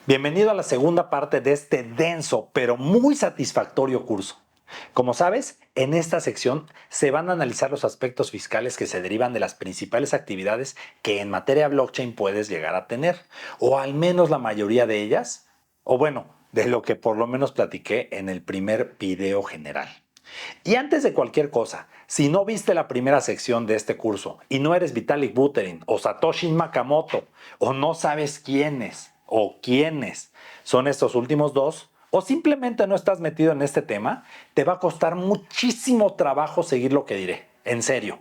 Bienvenido a la segunda parte de este denso pero muy satisfactorio curso. Como sabes, en esta sección se van a analizar los aspectos fiscales que se derivan de las principales actividades que en materia blockchain puedes llegar a tener, o al menos la mayoría de ellas, o bueno, de lo que por lo menos platiqué en el primer video general. Y antes de cualquier cosa, si no viste la primera sección de este curso y no eres Vitalik Buterin o Satoshi Nakamoto o no sabes quiénes o quiénes son estos últimos dos, o simplemente no estás metido en este tema, te va a costar muchísimo trabajo seguir lo que diré. En serio.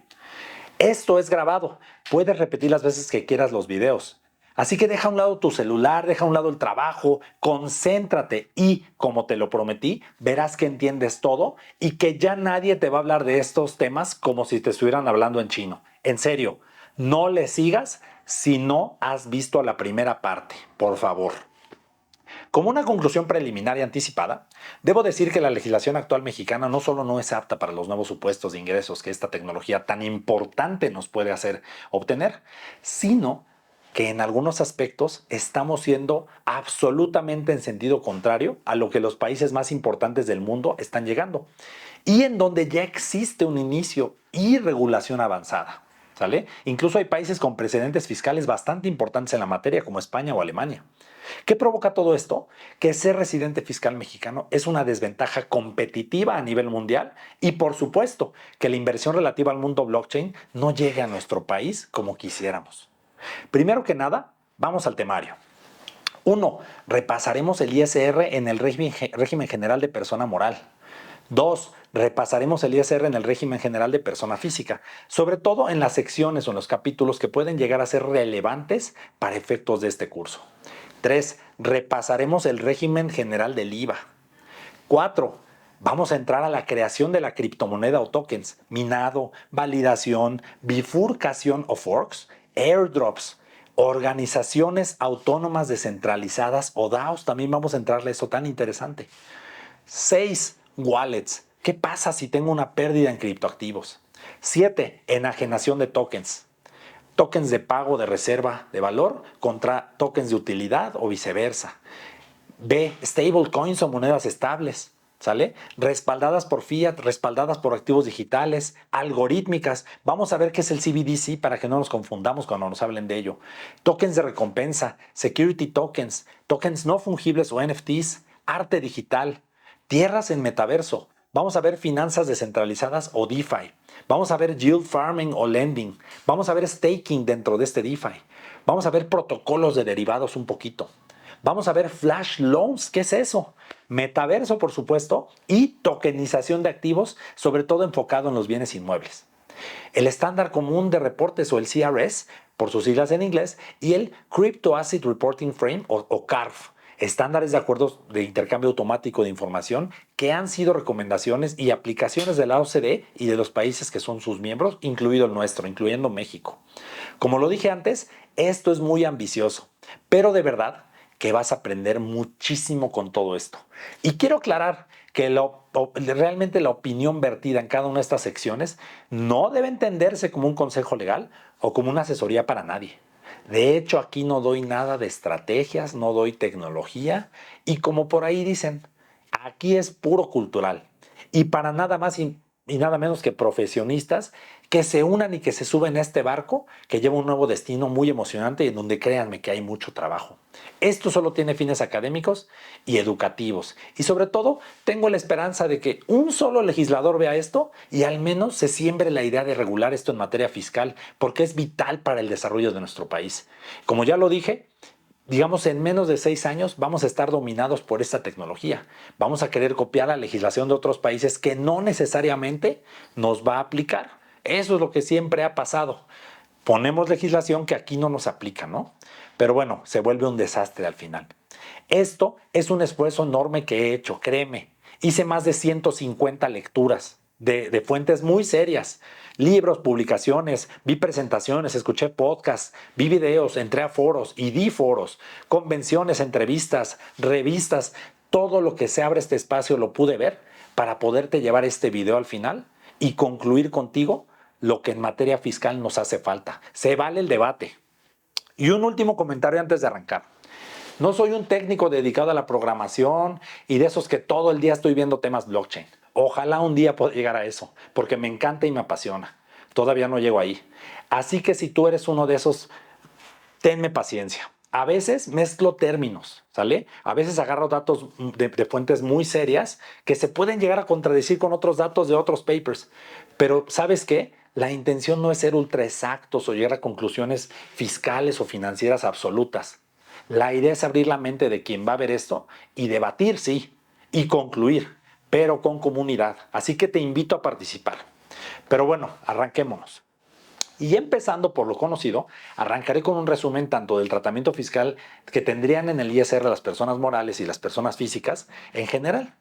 Esto es grabado. Puedes repetir las veces que quieras los videos. Así que deja a un lado tu celular, deja a un lado el trabajo, concéntrate y, como te lo prometí, verás que entiendes todo y que ya nadie te va a hablar de estos temas como si te estuvieran hablando en chino. En serio, no le sigas si no has visto la primera parte, por favor. Como una conclusión preliminar y anticipada, debo decir que la legislación actual mexicana no solo no es apta para los nuevos supuestos de ingresos que esta tecnología tan importante nos puede hacer obtener, sino que en algunos aspectos estamos siendo absolutamente en sentido contrario a lo que los países más importantes del mundo están llegando y en donde ya existe un inicio y regulación avanzada. ¿Sale? Incluso hay países con precedentes fiscales bastante importantes en la materia como España o Alemania. ¿Qué provoca todo esto? Que ser residente fiscal mexicano es una desventaja competitiva a nivel mundial y por supuesto que la inversión relativa al mundo blockchain no llegue a nuestro país como quisiéramos. Primero que nada, vamos al temario. 1. Repasaremos el ISR en el régimen general de persona moral. 2. Repasaremos el ISR en el régimen general de persona física, sobre todo en las secciones o en los capítulos que pueden llegar a ser relevantes para efectos de este curso. 3. Repasaremos el régimen general del IVA. 4. Vamos a entrar a la creación de la criptomoneda o tokens, minado, validación, bifurcación o forks, airdrops, organizaciones autónomas descentralizadas o DAOs. También vamos a entrarle a eso tan interesante. 6. Wallets. ¿Qué pasa si tengo una pérdida en criptoactivos? 7. Enajenación de tokens. Tokens de pago de reserva de valor contra tokens de utilidad o viceversa. B. Stablecoins o monedas estables. ¿Sale? Respaldadas por fiat, respaldadas por activos digitales, algorítmicas. Vamos a ver qué es el CBDC para que no nos confundamos cuando nos hablen de ello. Tokens de recompensa, security tokens, tokens no fungibles o NFTs, arte digital, tierras en metaverso. Vamos a ver finanzas descentralizadas o DeFi. Vamos a ver yield farming o lending. Vamos a ver staking dentro de este DeFi. Vamos a ver protocolos de derivados un poquito. Vamos a ver flash loans, ¿qué es eso? Metaverso, por supuesto, y tokenización de activos, sobre todo enfocado en los bienes inmuebles. El estándar común de reportes o el CRS, por sus siglas en inglés, y el Crypto Asset Reporting Frame o CARF, estándares de acuerdos de intercambio automático de información que han sido recomendaciones y aplicaciones de la OCDE y de los países que son sus miembros, incluido el nuestro, incluyendo México. Como lo dije antes, esto es muy ambicioso, pero de verdad que vas a aprender muchísimo con todo esto. Y quiero aclarar que realmente la opinión vertida en cada una de estas secciones no debe entenderse como un consejo legal o como una asesoría para nadie. De hecho, aquí no doy nada de estrategias, no doy tecnología y como por ahí dicen, aquí es puro cultural. Y para nada más y nada menos que profesionistas que se unan y que se suben a este barco que lleva un nuevo destino muy emocionante y en donde créanme que hay mucho trabajo. Esto solo tiene fines académicos y educativos. Y sobre todo, tengo la esperanza de que un solo legislador vea esto y al menos se siembre la idea de regular esto en materia fiscal, porque es vital para el desarrollo de nuestro país. Como ya lo dije, digamos, en menos de 6 años vamos a estar dominados por esta tecnología. Vamos a querer copiar la legislación de otros países que no necesariamente nos va a aplicar. Eso es lo que siempre ha pasado. Ponemos legislación que aquí no nos aplica, ¿no? Pero bueno, se vuelve un desastre al final. Esto es un esfuerzo enorme que he hecho, créeme. Hice más de 150 lecturas de fuentes muy serias. Libros, publicaciones, vi presentaciones, escuché podcasts, vi videos, entré a foros y di foros, convenciones, entrevistas, revistas. Todo lo que se abre este espacio lo pude ver para poderte llevar este video al final y concluir contigo lo que en materia fiscal nos hace falta. Se vale el debate. Y un último comentario antes de arrancar. No soy un técnico dedicado a la programación y de esos que todo el día estoy viendo temas blockchain. Ojalá un día pueda llegar a eso, porque me encanta y me apasiona. Todavía no llego ahí. Así que si tú eres uno de esos, tenme paciencia. A veces mezclo términos, ¿sale? A veces agarro datos de fuentes muy serias que se pueden llegar a contradecir con otros datos de otros papers. Pero ¿sabes qué? La intención no es ser ultra exactos o llegar a conclusiones fiscales o financieras absolutas. La idea es abrir la mente de quien va a ver esto y debatir, sí, y concluir, pero con comunidad. Así que te invito a participar. Pero bueno, arranquémonos. Y empezando por lo conocido, arrancaré con un resumen tanto del tratamiento fiscal que tendrían en el ISR las personas morales y las personas físicas en general,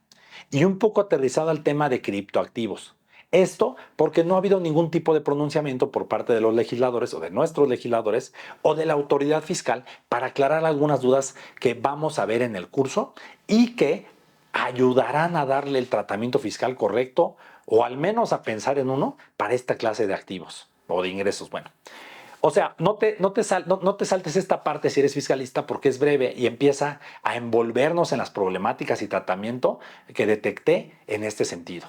y un poco aterrizado al tema de criptoactivos. Esto porque no ha habido ningún tipo de pronunciamiento por parte de los legisladores o de nuestros legisladores o de la autoridad fiscal para aclarar algunas dudas que vamos a ver en el curso y que ayudarán a darle el tratamiento fiscal correcto o al menos a pensar en uno para esta clase de activos o de ingresos. Bueno, o sea, no te saltes esta parte si eres fiscalista porque es breve y empieza a envolvernos en las problemáticas y tratamiento que detecté en este sentido.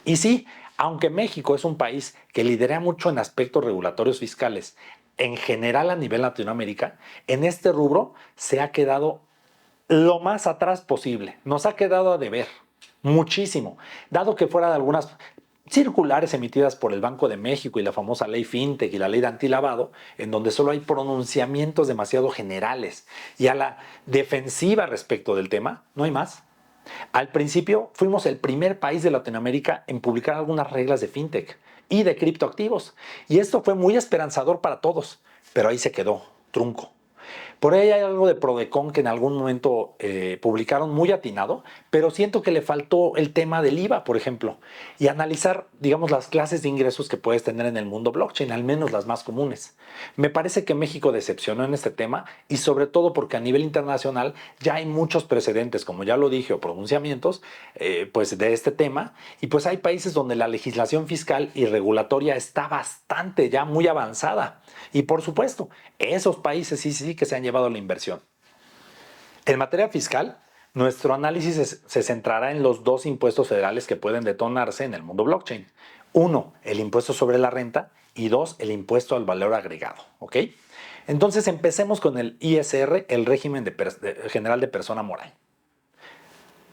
Y sí, aunque México es un país que lidera mucho en aspectos regulatorios fiscales, en general a nivel Latinoamérica, en este rubro se ha quedado lo más atrás posible. Nos ha quedado a deber muchísimo, dado que fuera de algunas circulares emitidas por el Banco de México y la famosa ley FinTech y la ley de antilavado, en donde solo hay pronunciamientos demasiado generales y a la defensiva respecto del tema, no hay más. Al principio fuimos el primer país de Latinoamérica en publicar algunas reglas de FinTech y de criptoactivos, y esto fue muy esperanzador para todos, pero ahí se quedó, trunco. Por ahí hay algo de Prodecon que en algún momento publicaron muy atinado, pero siento que le faltó el tema del IVA, por ejemplo, y analizar, digamos, las clases de ingresos que puedes tener en el mundo blockchain, al menos las más comunes. Me parece que México decepcionó en este tema y sobre todo porque a nivel internacional ya hay muchos precedentes, como ya lo dije, o pronunciamientos, pues de este tema, y pues hay países donde la legislación fiscal y regulatoria está bastante ya muy avanzada. Y por supuesto, esos países sí que se han llevado la inversión. En materia fiscal, nuestro análisis se centrará en los dos impuestos federales que pueden detonarse en el mundo blockchain. Uno, el impuesto sobre la renta y dos, el impuesto al valor agregado. ¿Ok? Entonces empecemos con el ISR, el régimen general de persona moral.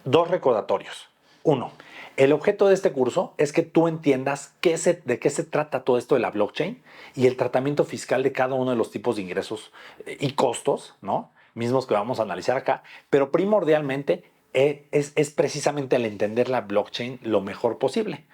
Dos recordatorios. Uno, el objeto de este curso es que tú entiendas de qué se trata todo esto de la blockchain y el tratamiento fiscal de cada uno de los tipos de ingresos y costos, ¿no? Mismos que vamos a analizar acá, pero primordialmente es precisamente al entender la blockchain lo mejor posible.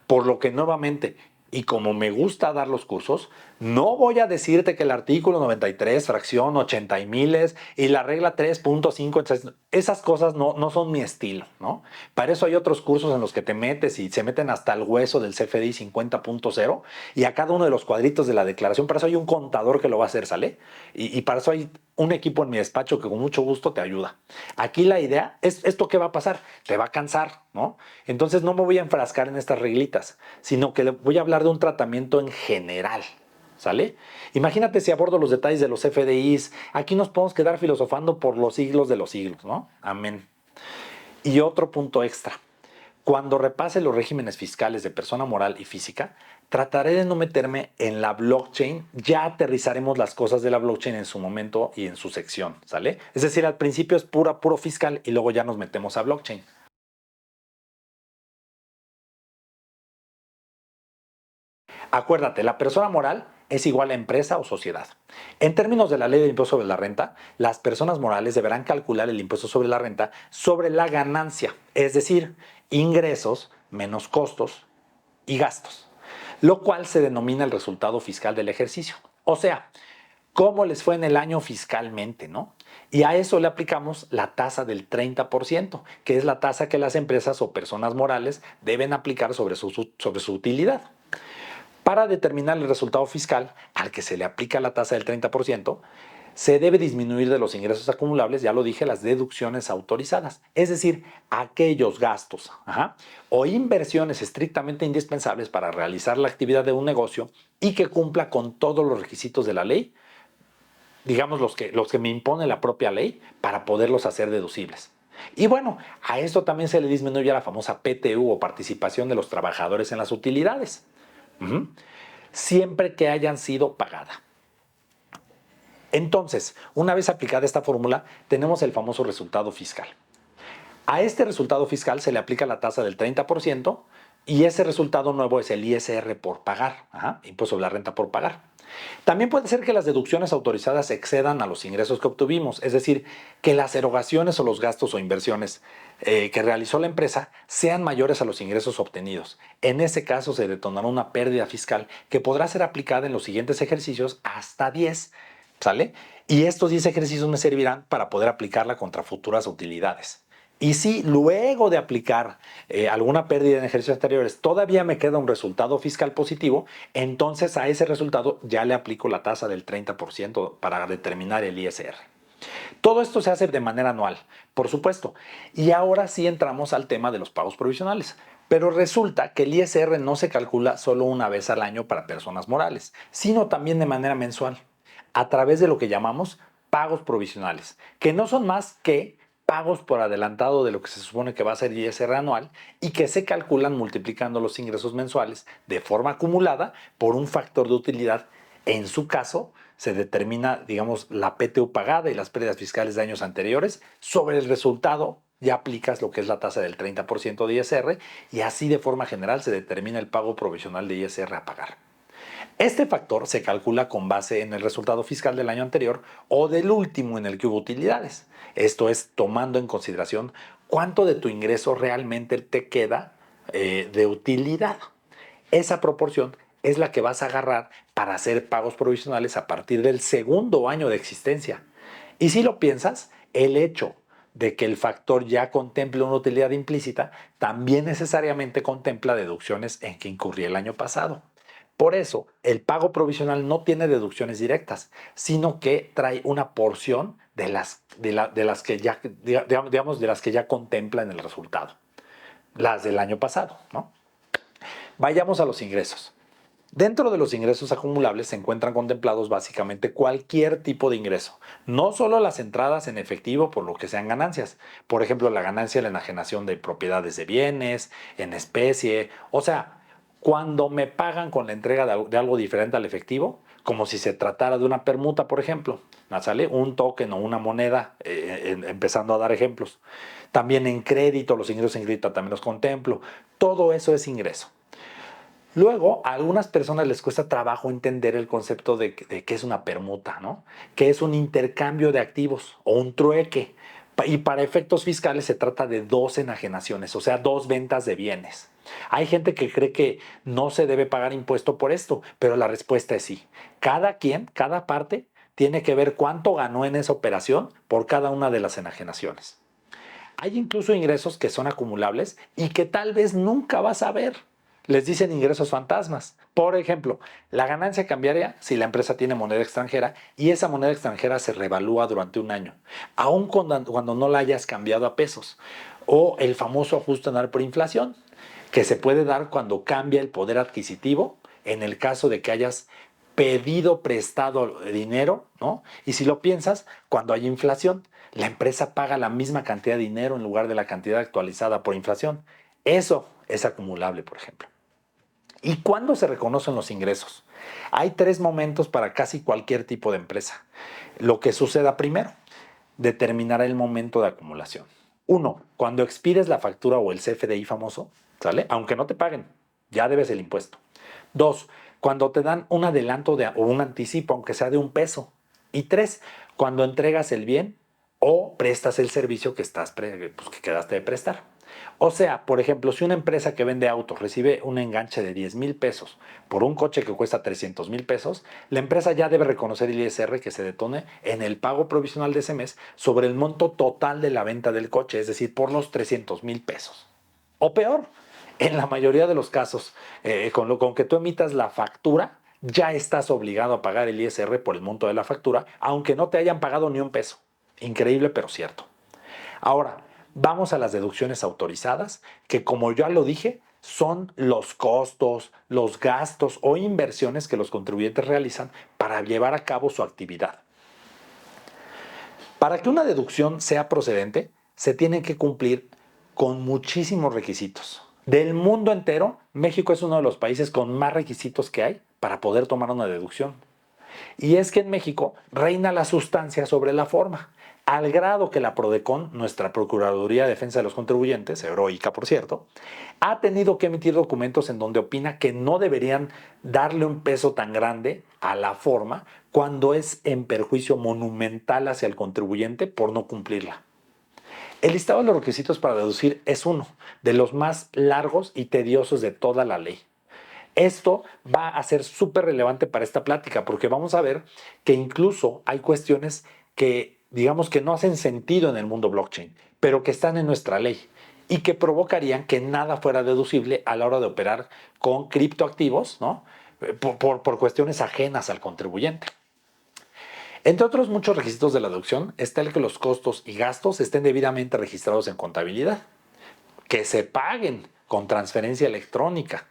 Por lo que nuevamente, y como me gusta dar los cursos, no voy a decirte que el artículo 93, fracción 80 y miles y la regla 3.5, esas cosas no son mi estilo, ¿no? Para eso hay otros cursos en los que te metes y se meten hasta el hueso del CFDI 50.0 y a cada uno de los cuadritos de la declaración, para eso hay un contador que lo va a hacer, ¿sale? Y para eso hay un equipo en mi despacho que con mucho gusto te ayuda. Aquí la idea es, ¿esto qué va a pasar? Te va a cansar, ¿no? Entonces no me voy a enfrascar en estas reglitas, sino que le voy a hablar de un tratamiento en general, ¿sale? Imagínate si abordo los detalles de los FDIs, aquí nos podemos quedar filosofando por los siglos de los siglos, ¿no? Amén. Y otro punto extra. Cuando repase los regímenes fiscales de persona moral y física, trataré de no meterme en la blockchain, ya aterrizaremos las cosas de la blockchain en su momento y en su sección, ¿sale? Es decir, al principio es puro fiscal y luego ya nos metemos a blockchain. Acuérdate, la persona moral es igual a empresa o sociedad. En términos de la ley del impuesto sobre la renta, las personas morales deberán calcular el impuesto sobre la renta sobre la ganancia, es decir, ingresos menos costos y gastos, lo cual se denomina el resultado fiscal del ejercicio. O sea, cómo les fue en el año fiscalmente, ¿no? Y a eso le aplicamos la tasa del 30%, que es la tasa que las empresas o personas morales deben aplicar sobre su utilidad. Para determinar el resultado fiscal al que se le aplica la tasa del 30%, se debe disminuir de los ingresos acumulables, ya lo dije, las deducciones autorizadas, es decir, aquellos gastos o inversiones estrictamente indispensables para realizar la actividad de un negocio y que cumpla con todos los requisitos de la ley digamos, los que me impone la propia ley para poderlos hacer deducibles. Y bueno, a esto también se le disminuye la famosa PTU o participación de los trabajadores en las utilidades, Ujú. Siempre que hayan sido pagadas. Entonces, una vez aplicada esta fórmula, tenemos el famoso resultado fiscal. A este resultado fiscal se le aplica la tasa del 30% y ese resultado nuevo es el ISR por pagar, impuesto sobre la renta por pagar. También puede ser que las deducciones autorizadas excedan a los ingresos que obtuvimos, es decir, que las erogaciones o los gastos o inversiones que realizó la empresa sean mayores a los ingresos obtenidos. En ese caso se detonará una pérdida fiscal que podrá ser aplicada en los siguientes ejercicios hasta 10, ¿sale? Y estos 10 ejercicios me servirán para poder aplicarla contra futuras utilidades. Y si luego de aplicar alguna pérdida en ejercicios anteriores todavía me queda un resultado fiscal positivo, entonces a ese resultado ya le aplico la tasa del 30% para determinar el ISR. Todo esto se hace de manera anual, por supuesto. Y ahora sí entramos al tema de los pagos provisionales. Pero resulta que el ISR no se calcula solo una vez al año para personas morales, sino también de manera mensual, a través de lo que llamamos pagos provisionales, que no son más que pagos por adelantado de lo que se supone que va a ser ISR anual y que se calculan multiplicando los ingresos mensuales de forma acumulada por un factor de utilidad. En su caso, se determina, digamos, la PTU pagada y las pérdidas fiscales de años anteriores. Sobre el resultado ya aplicas lo que es la tasa del 30% de ISR y así de forma general se determina el pago provisional de ISR a pagar. Este factor se calcula con base en el resultado fiscal del año anterior o del último en el que hubo utilidades. Esto es tomando en consideración cuánto de tu ingreso realmente te queda de utilidad. Esa proporción es la que vas a agarrar para hacer pagos provisionales a partir del segundo año de existencia. Y si lo piensas, el hecho de que el factor ya contemple una utilidad implícita también necesariamente contempla deducciones en que incurrí el año pasado. Por eso, el pago provisional no tiene deducciones directas, sino que trae una porción de las que ya, digamos, de las que ya contempla en el resultado, las del año pasado, ¿no? Vayamos a los ingresos. Dentro de los ingresos acumulables se encuentran contemplados básicamente cualquier tipo de ingreso, no solo las entradas en efectivo por lo que sean ganancias, por ejemplo la ganancia en la enajenación de propiedades de bienes, en especie, o sea, cuando me pagan con la entrega de algo diferente al efectivo, como si se tratara de una permuta, por ejemplo, ¿me sale? Un token o una moneda, empezando a dar ejemplos. También en crédito, los ingresos en crédito también los contemplo, todo eso es ingreso. Luego, a algunas personas les cuesta trabajo entender el concepto de qué es una permuta, ¿no? Que es un intercambio de activos o un trueque. Y para efectos fiscales se trata de dos enajenaciones, o sea, dos ventas de bienes. Hay gente que cree que no se debe pagar impuesto por esto, pero la respuesta es sí. Cada quien, cada parte, tiene que ver cuánto ganó en esa operación por cada una de las enajenaciones. Hay incluso ingresos que son acumulables y que tal vez nunca vas a ver. Les dicen ingresos fantasmas. Por ejemplo, la ganancia cambiaria si la empresa tiene moneda extranjera y esa moneda extranjera se revalúa durante un año, aun cuando no la hayas cambiado a pesos. O el famoso ajuste anual por inflación, que se puede dar cuando cambia el poder adquisitivo en el caso de que hayas pedido prestado dinero, ¿no? Y si lo piensas, cuando hay inflación, la empresa paga la misma cantidad de dinero en lugar de la cantidad actualizada por inflación. Eso es acumulable, por ejemplo. ¿Y cuándo se reconocen los ingresos? Hay tres momentos para casi cualquier tipo de empresa. Lo que suceda primero determinará el momento de acumulación. Uno, cuando expires la factura o el CFDI famoso, ¿sale? Aunque no te paguen, ya debes el impuesto. Dos, cuando te dan un adelanto o un anticipo, aunque sea de $1. Y tres, cuando entregas el bien o prestas el servicio que quedaste de prestar. O sea, por ejemplo, si una empresa que vende autos recibe un enganche de 10,000 pesos por un coche que cuesta 300,000 pesos, la empresa ya debe reconocer el ISR que se detone en el pago provisional de ese mes sobre el monto total de la venta del coche, es decir, por los 300,000 pesos. O peor, en la mayoría de los casos, con que tú emitas la factura, ya estás obligado a pagar el ISR por el monto de la factura, aunque no te hayan pagado ni un peso. Increíble, pero cierto. Ahora, vamos a las deducciones autorizadas, que como ya lo dije, son los costos, los gastos o inversiones que los contribuyentes realizan para llevar a cabo su actividad. Para que una deducción sea procedente, se tienen que cumplir con muchísimos requisitos. Del mundo entero, México es uno de los países con más requisitos que hay para poder tomar una deducción. Y es que en México reina la sustancia sobre la forma, al grado que la PRODECON, nuestra Procuraduría de Defensa de los Contribuyentes, heroica por cierto, ha tenido que emitir documentos en donde opina que no deberían darle un peso tan grande a la forma cuando es en perjuicio monumental hacia el contribuyente por no cumplirla. El listado de los requisitos para deducir es uno de los más largos y tediosos de toda la ley. Esto va a ser súper relevante para esta plática porque vamos a ver que incluso hay cuestiones que digamos que no hacen sentido en el mundo blockchain, pero que están en nuestra ley y que provocarían que nada fuera deducible a la hora de operar con criptoactivos, ¿no? Por cuestiones ajenas al contribuyente. Entre otros muchos requisitos de la deducción está el que los costos y gastos estén debidamente registrados en contabilidad, que se paguen con transferencia electrónica.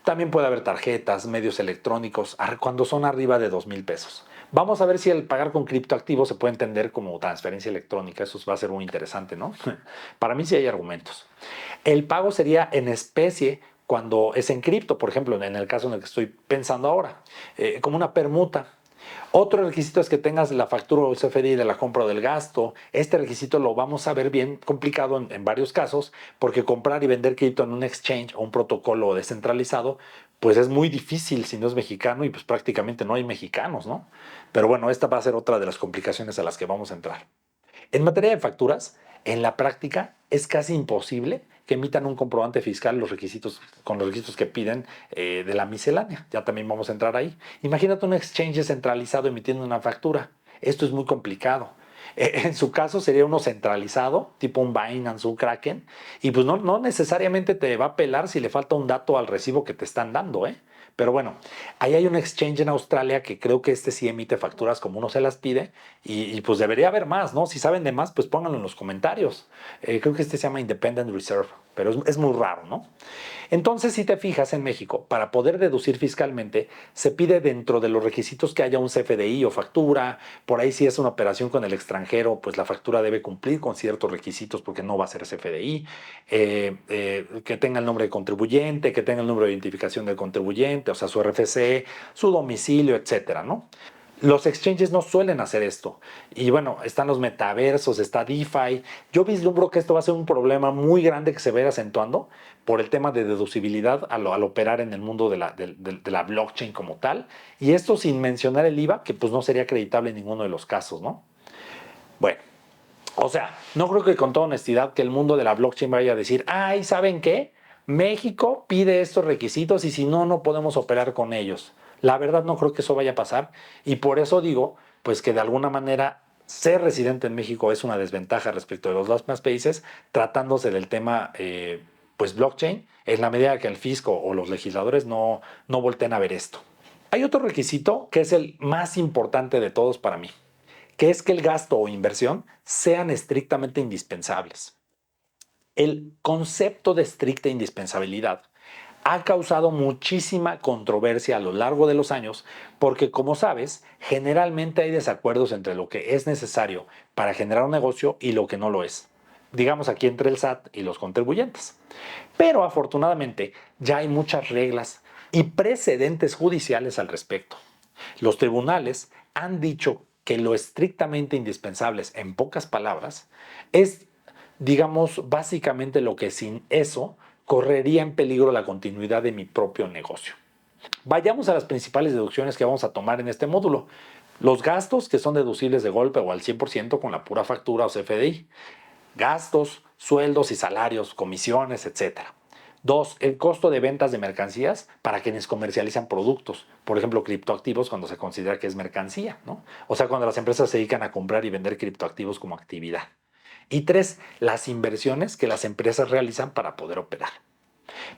También puede haber tarjetas, medios electrónicos, cuando son arriba de 2,000 pesos. Vamos a ver si el pagar con criptoactivos se puede entender como transferencia electrónica. Eso va a ser muy interesante, ¿no? Para mí sí hay argumentos. El pago sería en especie cuando es en cripto, por ejemplo, en el caso en el que estoy pensando ahora, como una permuta. Otro requisito es que tengas la factura o el CFDI de la compra o del gasto. Este requisito lo vamos a ver bien complicado en varios casos, porque comprar y vender cripto en un exchange o un protocolo descentralizado, pues es muy difícil si no es mexicano y pues prácticamente no hay mexicanos, ¿no? Pero bueno, esta va a ser otra de las complicaciones a las que vamos a entrar. En materia de facturas, en la práctica es casi imposible que emitan un comprobante fiscal con los requisitos que piden de la miscelánea. Ya también vamos a entrar ahí. Imagínate un exchange centralizado emitiendo una factura. Esto es muy complicado. En su caso sería uno centralizado, tipo un Binance, un Kraken, y pues no necesariamente te va a pelar si le falta un dato al recibo que te están dando, ¿eh? Pero bueno, ahí hay un exchange en Australia que creo que este sí emite facturas como uno se las pide y pues debería haber más, ¿no? Si saben de más, pues pónganlo en los comentarios. Creo que este se llama Independent Reserve, pero es muy raro, ¿no? Entonces, si te fijas en México, para poder deducir fiscalmente, se pide dentro de los requisitos que haya un CFDI o factura. Por ahí si es una operación con el extranjero, pues la factura debe cumplir con ciertos requisitos porque no va a ser CFDI. Que tenga el nombre de contribuyente, que tenga el número de identificación del contribuyente, o sea, su RFC, su domicilio, etcétera, ¿no? Los exchanges no suelen hacer esto. Y bueno, están los metaversos, está DeFi. Yo vislumbro que esto va a ser un problema muy grande que se va a ir acentuando por el tema de deducibilidad al operar en el mundo de la blockchain como tal. Y esto sin mencionar el IVA, que pues no sería acreditable en ninguno de los casos, ¿no? Bueno, o sea, no creo que con toda honestidad que el mundo de la blockchain vaya a decir, ay, ¿saben qué? México pide estos requisitos y si no, no podemos operar con ellos. La verdad no creo que eso vaya a pasar y por eso digo, pues que de alguna manera ser residente en México es una desventaja respecto de los demás países, tratándose del tema, pues blockchain, en la medida que el fisco o los legisladores no volteen a ver esto. Hay otro requisito que es el más importante de todos para mí, que es que el gasto o inversión sean estrictamente indispensables. El concepto de estricta indispensabilidad ha causado muchísima controversia a lo largo de los años porque, como sabes, generalmente hay desacuerdos entre lo que es necesario para generar un negocio y lo que no lo es. Digamos aquí entre el SAT y los contribuyentes. Pero afortunadamente ya hay muchas reglas y precedentes judiciales al respecto. Los tribunales han dicho que lo estrictamente indispensables, en pocas palabras, es, digamos, básicamente lo que sin eso correría en peligro la continuidad de mi propio negocio. Vayamos a las principales deducciones que vamos a tomar en este módulo. Los gastos que son deducibles de golpe o al 100% con la pura factura o CFDI. Gastos, sueldos y salarios, comisiones, etcétera. Dos, el costo de ventas de mercancías para quienes comercializan productos. Por ejemplo, criptoactivos cuando se considera que es mercancía, ¿no? O sea, cuando las empresas se dedican a comprar y vender criptoactivos como actividad. Y tres, las inversiones que las empresas realizan para poder operar.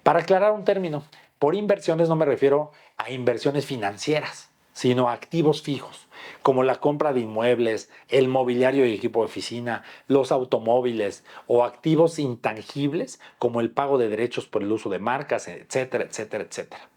Para aclarar un término, por inversiones no me refiero a inversiones financieras, sino a activos fijos. como la compra de inmuebles, el mobiliario y equipo de oficina, los automóviles o activos intangibles como el pago de derechos por el uso de marcas, etcétera, etcétera, etcétera.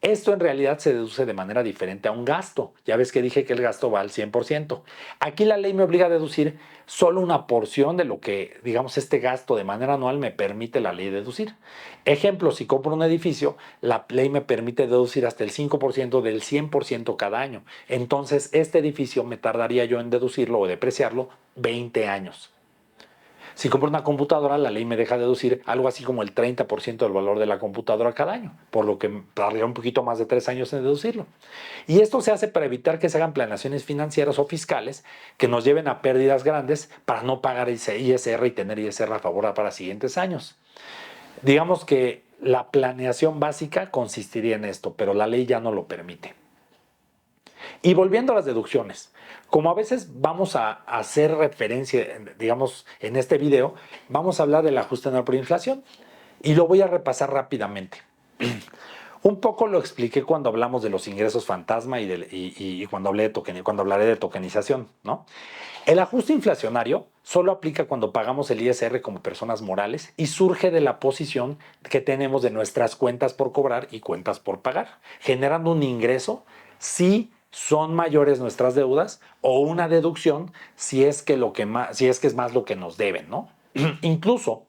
Esto en realidad se deduce de manera diferente a un gasto. Ya ves que dije que el gasto va al 100%. Aquí la ley me obliga a deducir solo una porción de lo que, digamos, este gasto de manera anual me permite la ley deducir. Ejemplo, si compro un edificio, la ley me permite deducir hasta el 5% del 100% cada año. Entonces, este edificio me tardaría yo en deducirlo o depreciarlo 20 años. Si compro una computadora, la ley me deja deducir algo así como el 30% del valor de la computadora cada año, por lo que tardaría un poquito más de 3 años en deducirlo. Y esto se hace para evitar que se hagan planeaciones financieras o fiscales que nos lleven a pérdidas grandes para no pagar ISR y tener ISR a favor para siguientes años. Digamos que la planeación básica consistiría en esto, pero la ley ya no lo permite. Y volviendo a las deducciones, como a veces vamos a hacer referencia, digamos, en este video, vamos a hablar del ajuste anual por inflación y lo voy a repasar rápidamente. Un poco lo expliqué cuando hablamos de los ingresos fantasma y cuando hablaré de tokenización, ¿no? El ajuste inflacionario solo aplica cuando pagamos el ISR como personas morales y surge de la posición que tenemos de nuestras cuentas por cobrar y cuentas por pagar, generando un ingreso si son mayores nuestras deudas o una deducción si es que, es más lo que nos deben, ¿no? Incluso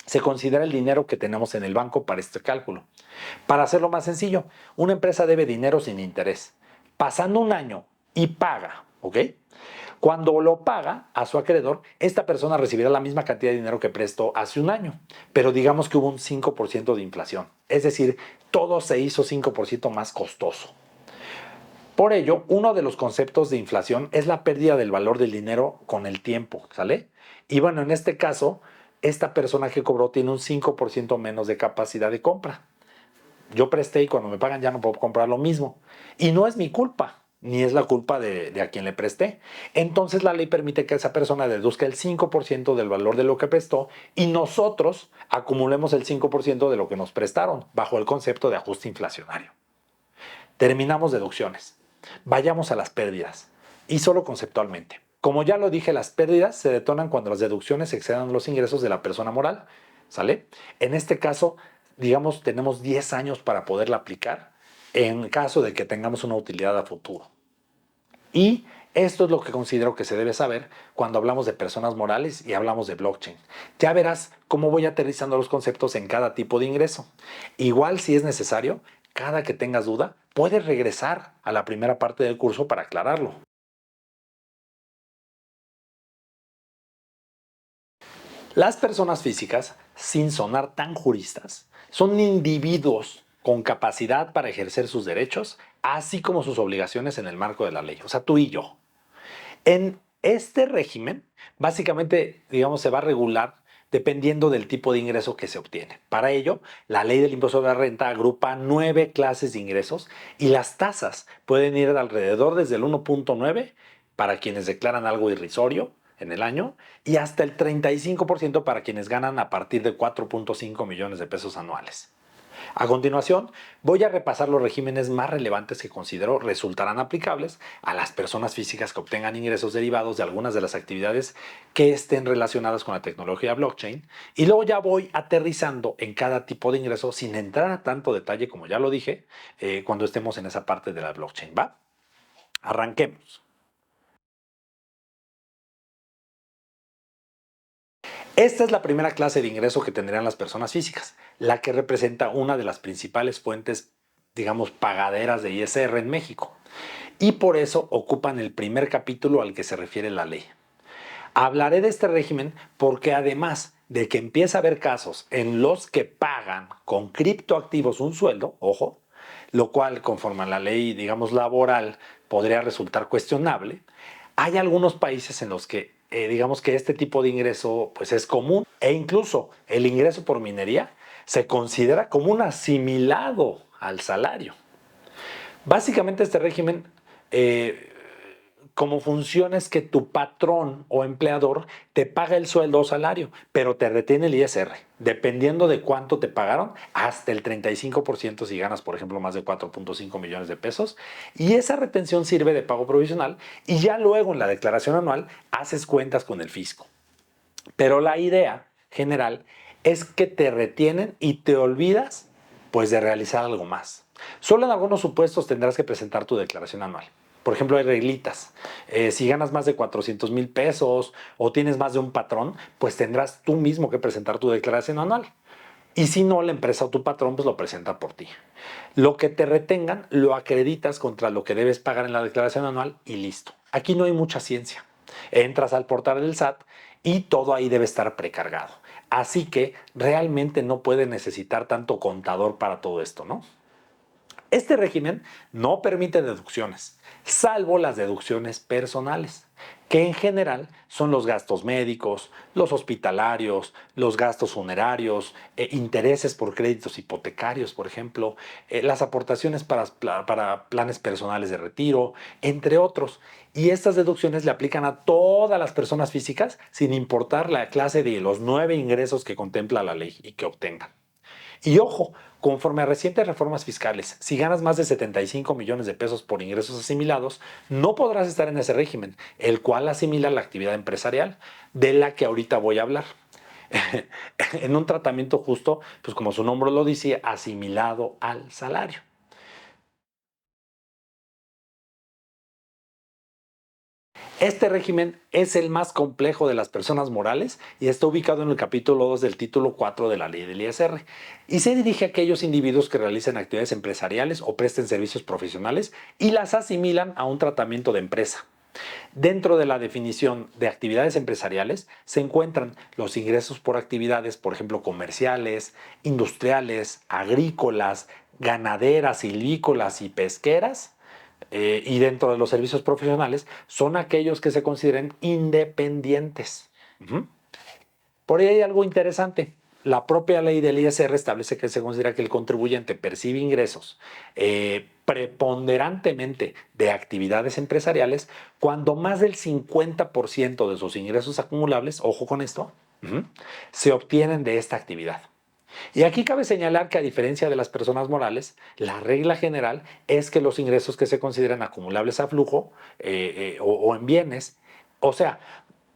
se considera el dinero que tenemos en el banco para este cálculo. Para hacerlo más sencillo, una empresa debe dinero sin interés. Pasando un año y paga, ¿ok? Cuando lo paga a su acreedor, esta persona recibirá la misma cantidad de dinero que prestó hace un año, pero digamos que hubo un 5% de inflación. Es decir, todo se hizo 5% más costoso. Por ello, uno de los conceptos de inflación es la pérdida del valor del dinero con el tiempo, ¿sale? Y bueno, en este caso, esta persona que cobró tiene un 5% menos de capacidad de compra. Yo presté y cuando me pagan ya no puedo comprar lo mismo. Y no es mi culpa, ni es la culpa de a quien le presté. Entonces la ley permite que esa persona deduzca el 5% del valor de lo que prestó y nosotros acumulemos el 5% de lo que nos prestaron, bajo el concepto de ajuste inflacionario. Terminamos deducciones. Vayamos a las pérdidas. Y solo conceptualmente. Como ya lo dije, las pérdidas se detonan cuando las deducciones excedan los ingresos de la persona moral. ¿Sale? En este caso, digamos, tenemos 10 años para poderla aplicar en caso de que tengamos una utilidad a futuro. Y esto es lo que considero que se debe saber cuando hablamos de personas morales y hablamos de blockchain. Ya verás cómo voy aterrizando los conceptos en cada tipo de ingreso. Igual, si es necesario, cada que tengas duda, puedes regresar a la primera parte del curso para aclararlo. Las personas físicas, sin sonar tan juristas, son individuos con capacidad para ejercer sus derechos, así como sus obligaciones en el marco de la ley. O sea, tú y yo. En este régimen, básicamente, digamos, se va a regular dependiendo del tipo de ingreso que se obtiene. Para ello, la ley del impuesto sobre la renta agrupa 9 clases de ingresos y las tasas pueden ir de alrededor desde el 1.9 para quienes declaran algo irrisorio en el año y hasta el 35% para quienes ganan a partir de 4.5 millones de pesos anuales. A continuación, voy a repasar los regímenes más relevantes que considero resultarán aplicables a las personas físicas que obtengan ingresos derivados de algunas de las actividades que estén relacionadas con la tecnología blockchain y luego ya voy aterrizando en cada tipo de ingreso sin entrar a tanto detalle como ya lo dije cuando estemos en esa parte de la blockchain. ¿Va? Arranquemos. Esta es la primera clase de ingreso que tendrán las personas físicas, la que representa una de las principales fuentes, digamos, pagaderas de ISR en México. Y por eso ocupan el primer capítulo al que se refiere la ley. Hablaré de este régimen porque además de que empieza a haber casos en los que pagan con criptoactivos un sueldo, ojo, lo cual conforme a la ley, digamos, laboral podría resultar cuestionable, hay algunos países en los que digamos que este tipo de ingreso pues es común e incluso el ingreso por minería se considera como un asimilado al salario. Básicamente este régimen cómo funciona es que tu patrón o empleador te paga el sueldo o salario, pero te retiene el ISR, dependiendo de cuánto te pagaron, hasta el 35% si ganas, por ejemplo, más de 4.5 millones de pesos. Y esa retención sirve de pago provisional y ya luego en la declaración anual haces cuentas con el fisco. Pero la idea general es que te retienen y te olvidas pues de realizar algo más. Solo en algunos supuestos tendrás que presentar tu declaración anual. Por ejemplo, hay reglitas. Si ganas más de 400,000 pesos o tienes más de un patrón, pues tendrás tú mismo que presentar tu declaración anual. Y si no, la empresa o tu patrón pues lo presenta por ti. Lo que te retengan lo acreditas contra lo que debes pagar en la declaración anual y listo. Aquí no hay mucha ciencia. Entras al portal del SAT y todo ahí debe estar precargado. Así que realmente no puedes necesitar tanto contador para todo esto, ¿no? Este régimen no permite deducciones, salvo las deducciones personales, que en general son los gastos médicos, los hospitalarios, los gastos funerarios, intereses por créditos hipotecarios, por ejemplo, las aportaciones para planes personales de retiro, entre otros. Y estas deducciones le aplican a todas las personas físicas sin importar la clase de los 9 ingresos que contempla la ley y que obtengan. Y ojo, conforme a recientes reformas fiscales, si ganas más de 75 millones de pesos por ingresos asimilados, no podrás estar en ese régimen, el cual asimila la actividad empresarial, de la que ahorita voy a hablar. En un tratamiento justo, pues como su nombre lo dice, asimilado al salario. Este régimen es el más complejo de las personas morales y está ubicado en el capítulo 2 del título 4 de la ley del ISR y se dirige a aquellos individuos que realicen actividades empresariales o presten servicios profesionales y las asimilan a un tratamiento de empresa. Dentro de la definición de actividades empresariales se encuentran los ingresos por actividades, por ejemplo, comerciales, industriales, agrícolas, ganaderas, silvícolas y pesqueras, y dentro de los servicios profesionales son aquellos que se consideren independientes. Uh-huh. Por ahí hay algo interesante. La propia ley del ISR establece que se considera que el contribuyente percibe ingresos preponderantemente de actividades empresariales cuando más del 50% de sus ingresos acumulables, ojo con esto, se obtienen de esta actividad. Y aquí cabe señalar que a diferencia de las personas morales, la regla general es que los ingresos que se consideran acumulables a flujo o en bienes, o sea,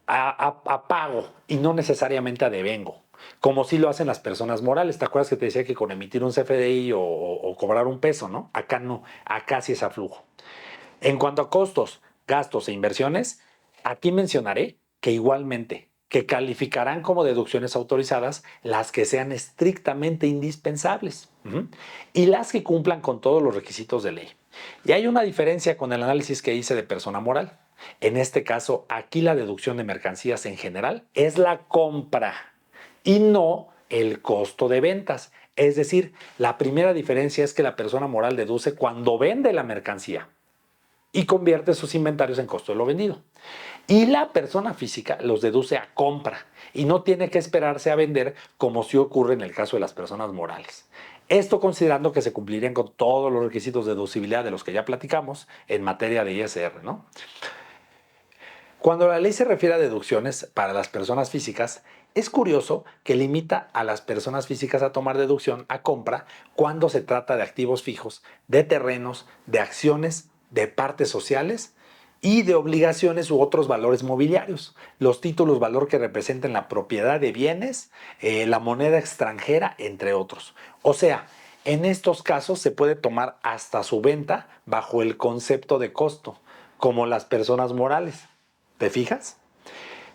a pago y no necesariamente a devengo, como sí lo hacen las personas morales. ¿Te acuerdas que te decía que con emitir un CFDI o cobrar un peso, ¿no? Acá no, acá sí es a flujo. En cuanto a costos, gastos e inversiones, aquí mencionaré que igualmente que calificarán como deducciones autorizadas las que sean estrictamente indispensables y las que cumplan con todos los requisitos de ley. Y hay una diferencia con el análisis que hice de persona moral. En este caso, aquí la deducción de mercancías en general es la compra y no el costo de ventas. Es decir, la primera diferencia es que la persona moral deduce cuando vende la mercancía y convierte sus inventarios en costo de lo vendido. Y la persona física los deduce a compra y no tiene que esperarse a vender como sí ocurre en el caso de las personas morales. Esto considerando que se cumplirían con todos los requisitos de deducibilidad de los que ya platicamos en materia de ISR, ¿no? Cuando la ley se refiere a deducciones para las personas físicas, es curioso que limita a las personas físicas a tomar deducción a compra cuando se trata de activos fijos, de terrenos, de acciones, de partes sociales y de obligaciones u otros valores mobiliarios. Los títulos valor que representen la propiedad de bienes, la moneda extranjera, entre otros. O sea, en estos casos se puede tomar hasta su venta bajo el concepto de costo, como las personas morales. ¿Te fijas?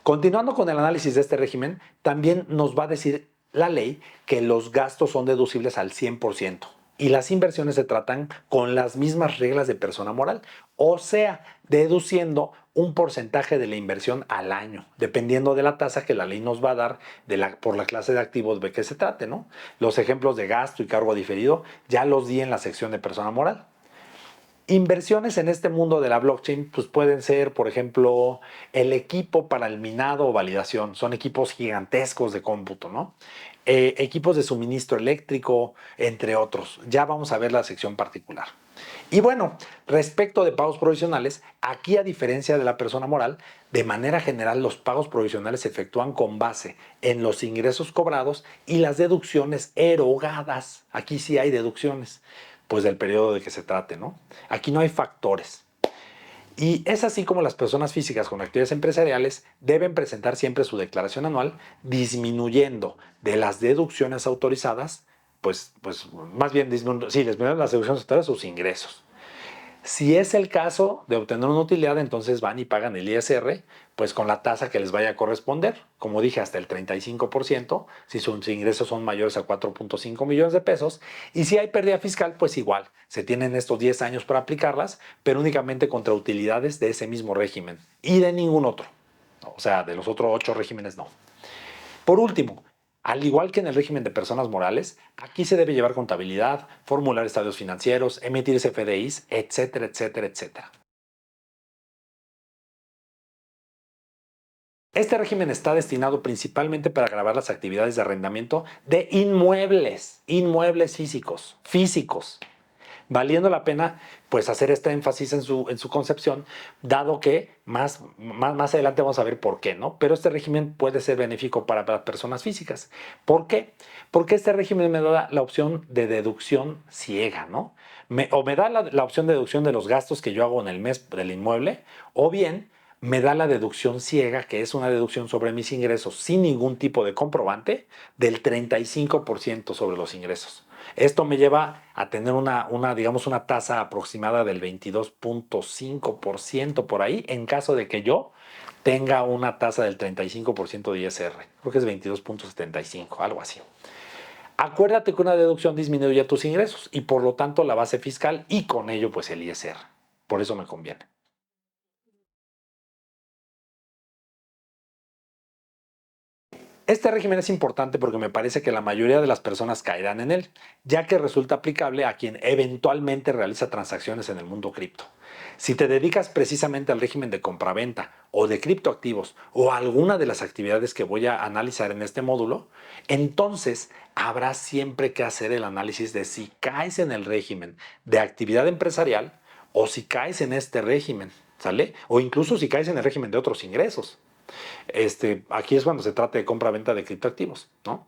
Continuando con el análisis de este régimen, también nos va a decir la ley que los gastos son deducibles al 100% y las inversiones se tratan con las mismas reglas de persona moral, o sea, deduciendo un porcentaje de la inversión al año, dependiendo de la tasa que la ley nos va a dar por la clase de activos de que se trate, ¿no? Los ejemplos de gasto y cargo diferido ya los di en la sección de persona moral. Inversiones en este mundo de la blockchain pues pueden ser, por ejemplo, el equipo para el minado o validación. Son equipos gigantescos de cómputo, ¿no? Equipos de suministro eléctrico, entre otros. Ya vamos a ver la sección particular. Y bueno, respecto de pagos provisionales, aquí a diferencia de la persona moral, de manera general los pagos provisionales se efectúan con base en los ingresos cobrados y las deducciones erogadas. Aquí sí hay deducciones, pues del periodo de que se trate, ¿no? Aquí no hay factores. Y es así como las personas físicas con actividades empresariales deben presentar siempre su declaración anual, disminuyendo de las deducciones autorizadas, pues más bien disminuyendo las deducciones autorizadas sus ingresos. Si es el caso de obtener una utilidad, entonces van y pagan el ISR, pues con la tasa que les vaya a corresponder. Como dije, hasta el 35%, si sus ingresos son mayores a 4.5 millones de pesos. Y si hay pérdida fiscal, pues igual, se tienen estos 10 años para aplicarlas, pero únicamente contra utilidades de ese mismo régimen y de ningún otro. O sea, de los otros 8 regímenes no. Por último, al igual que en el régimen de personas morales, aquí se debe llevar contabilidad, formular estados financieros, emitir CFDIs, etcétera, etcétera, etcétera. Este régimen está destinado principalmente para gravar las actividades de arrendamiento de inmuebles físicos, valiendo la pena pues hacer este énfasis en su concepción, dado que más adelante vamos a ver por qué, ¿no? Pero este régimen puede ser benéfico para las personas físicas. ¿Por qué? Porque este régimen me da la opción de deducción ciega, ¿no? Me da la opción de deducción de los gastos que yo hago en el mes del inmueble, o bien me da la deducción ciega, que es una deducción sobre mis ingresos sin ningún tipo de comprobante, del 35% sobre los ingresos. Esto me lleva a tener digamos, una tasa aproximada del 22.5% por ahí, en caso de que yo tenga una tasa del 35% de ISR. Creo que es 22.75, algo así. Acuérdate que una deducción disminuye tus ingresos y por lo tanto la base fiscal y con ello pues el ISR. Por eso me conviene. Este régimen es importante porque me parece que la mayoría de las personas caerán en él, ya que resulta aplicable a quien eventualmente realiza transacciones en el mundo cripto. Si te dedicas precisamente al régimen de compraventa o de criptoactivos o a alguna de las actividades que voy a analizar en este módulo, entonces habrá siempre que hacer el análisis de si caes en el régimen de actividad empresarial o si caes en este régimen, ¿sale? O incluso si caes en el régimen de otros ingresos. Aquí es cuando se trata de compra-venta de criptoactivos, ¿no?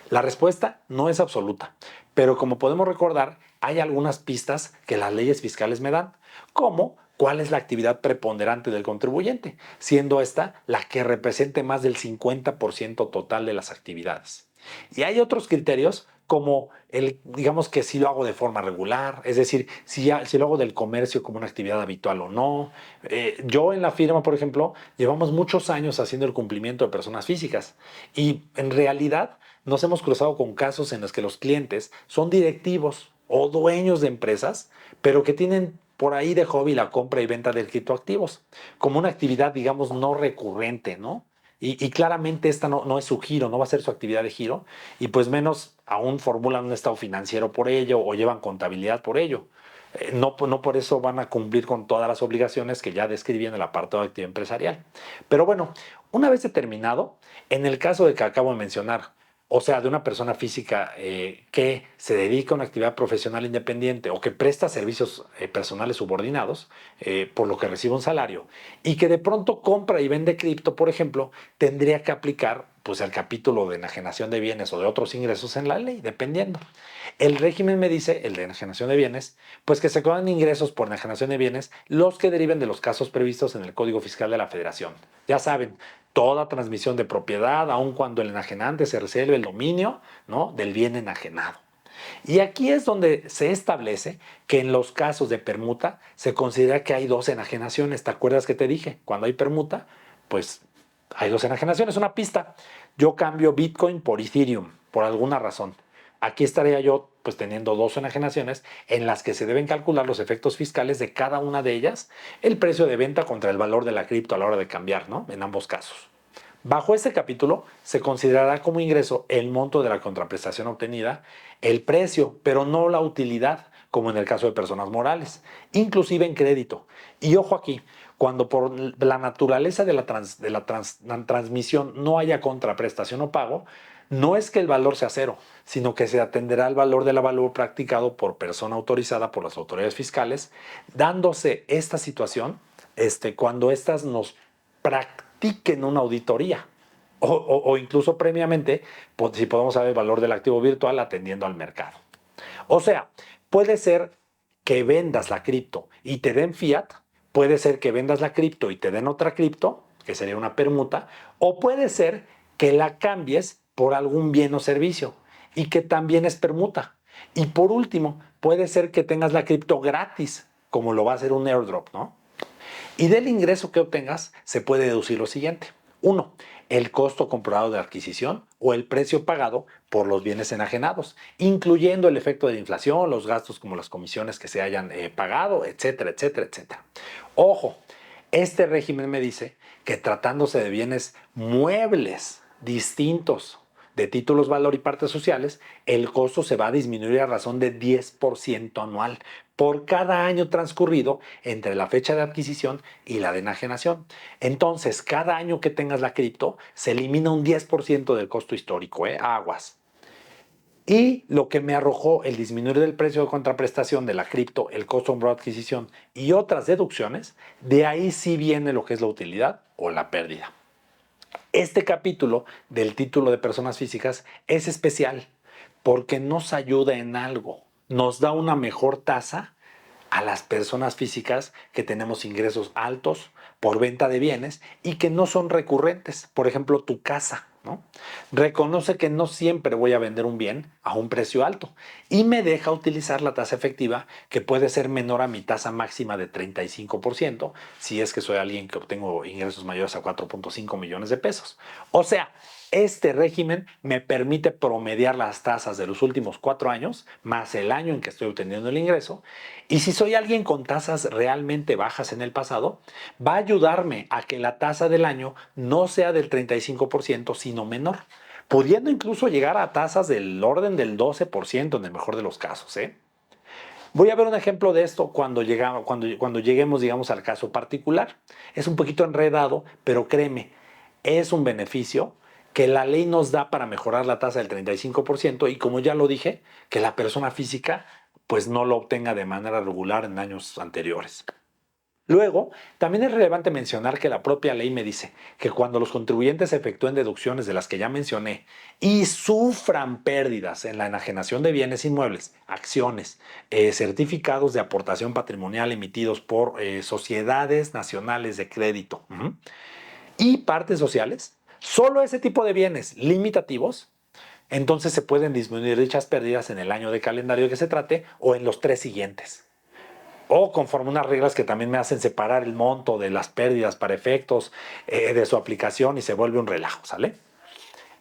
La respuesta no es absoluta, pero como podemos recordar, hay algunas pistas que las leyes fiscales me dan, como cuál es la actividad preponderante del contribuyente, siendo esta la que represente más del 50% total de las actividades. Y hay otros criterios como digamos que si lo hago de forma regular, es decir, si lo hago del comercio como una actividad habitual o no. Yo en la firma, por ejemplo, llevamos muchos años haciendo el cumplimiento de personas físicas y en realidad nos hemos cruzado con casos en los que los clientes son directivos o dueños de empresas, pero que tienen por ahí de hobby la compra y venta de criptoactivos, como una actividad, digamos, no recurrente, ¿no? Y claramente esta no es su giro, no va a ser su actividad de giro, y pues menos aún formulan un estado financiero por ello o llevan contabilidad por ello. No por eso van a cumplir con todas las obligaciones que ya describí en el apartado de actividad empresarial. Pero bueno, una vez determinado, en el caso de que acabo de mencionar, o sea, de una persona física que se dedica a una actividad profesional independiente o que presta servicios personales subordinados, por lo que recibe un salario, y que de pronto compra y vende cripto, por ejemplo, tendría que aplicar pues el capítulo de enajenación de bienes o de otros ingresos en la ley, dependiendo. El régimen me dice, el de enajenación de bienes, pues que se cobran ingresos por enajenación de bienes los que deriven de los casos previstos en el Código Fiscal de la Federación. Ya saben, toda transmisión de propiedad, aun cuando el enajenante se reserve el dominio, ¿no?, del bien enajenado. Y aquí es donde se establece que en los casos de permuta se considera que hay dos enajenaciones. ¿Te acuerdas que te dije? Cuando hay permuta, pues hay dos enajenaciones. Una pista. Yo cambio Bitcoin por Ethereum, por alguna razón. Aquí estaría yo pues teniendo dos enajenaciones en las que se deben calcular los efectos fiscales de cada una de ellas, el precio de venta contra el valor de la cripto a la hora de cambiar, ¿no? En ambos casos. Bajo este capítulo se considerará como ingreso el monto de la contraprestación obtenida, el precio, pero no la utilidad, como en el caso de personas morales, inclusive en crédito. Y ojo aquí, cuando por la naturaleza de la transmisión no haya contraprestación o pago, No es que el valor sea cero, sino que se atenderá al valor del avalúo practicado por persona autorizada por las autoridades fiscales, dándose esta situación cuando éstas nos practiquen una auditoría o incluso previamente, si podemos saber el valor del activo virtual atendiendo al mercado. O sea, puede ser que vendas la cripto y te den fiat, puede ser que vendas la cripto y te den otra cripto, que sería una permuta, o puede ser que la cambies por algún bien o servicio y que también es permuta. Y por último, puede ser que tengas la cripto gratis, como lo va a hacer un airdrop, ¿no? Y del ingreso que obtengas se puede deducir lo siguiente. Uno, el costo comprobado de adquisición o el precio pagado por los bienes enajenados, incluyendo el efecto de la inflación, los gastos como las comisiones que se hayan pagado, etcétera, etcétera, etcétera. Ojo, este régimen me dice que tratándose de bienes muebles distintos de títulos, valor y partes sociales, el costo se va a disminuir a razón de 10% anual por cada año transcurrido entre la fecha de adquisición y la de enajenación. Entonces, cada año que tengas la cripto, se elimina un 10% del costo histórico, aguas. Y lo que me arrojó el disminuir del precio de contraprestación de la cripto, el costo de adquisición y otras deducciones, de ahí sí viene lo que es la utilidad o la pérdida. Este capítulo del título de personas físicas es especial porque nos ayuda en algo, nos da una mejor tasa a las personas físicas que tenemos ingresos altos por venta de bienes y que no son recurrentes. Por ejemplo, tu casa, ¿no? Reconoce que no siempre voy a vender un bien a un precio alto y me deja utilizar la tasa efectiva que puede ser menor a mi tasa máxima de 35% si es que soy alguien que obtengo ingresos mayores a 4.5 millones de pesos. O sea, este régimen me permite promediar las tasas de los últimos 4 años más el año en que estoy obteniendo el ingreso. Y si soy alguien con tasas realmente bajas en el pasado, va a ayudarme a que la tasa del año no sea del 35%, sino menor, pudiendo incluso llegar a tasas del orden del 12% en el mejor de los casos, ¿eh? Voy a ver un ejemplo de esto cuando lleguemos, digamos, al caso particular. Es un poquito enredado, pero créeme, es un beneficio que la ley nos da para mejorar la tasa del 35% y como ya lo dije, que la persona física pues no lo obtenga de manera regular en años anteriores. Luego, también es relevante mencionar que la propia ley me dice que cuando los contribuyentes efectúen deducciones de las que ya mencioné y sufran pérdidas en la enajenación de bienes inmuebles, acciones, certificados de aportación patrimonial emitidos por sociedades nacionales de crédito y partes sociales, solo ese tipo de bienes limitativos, entonces se pueden disminuir dichas pérdidas en el año de calendario que se trate o en los 3 siguientes. O conforme unas reglas que también me hacen separar el monto de las pérdidas para efectos de su aplicación y se vuelve un relajo, ¿sale?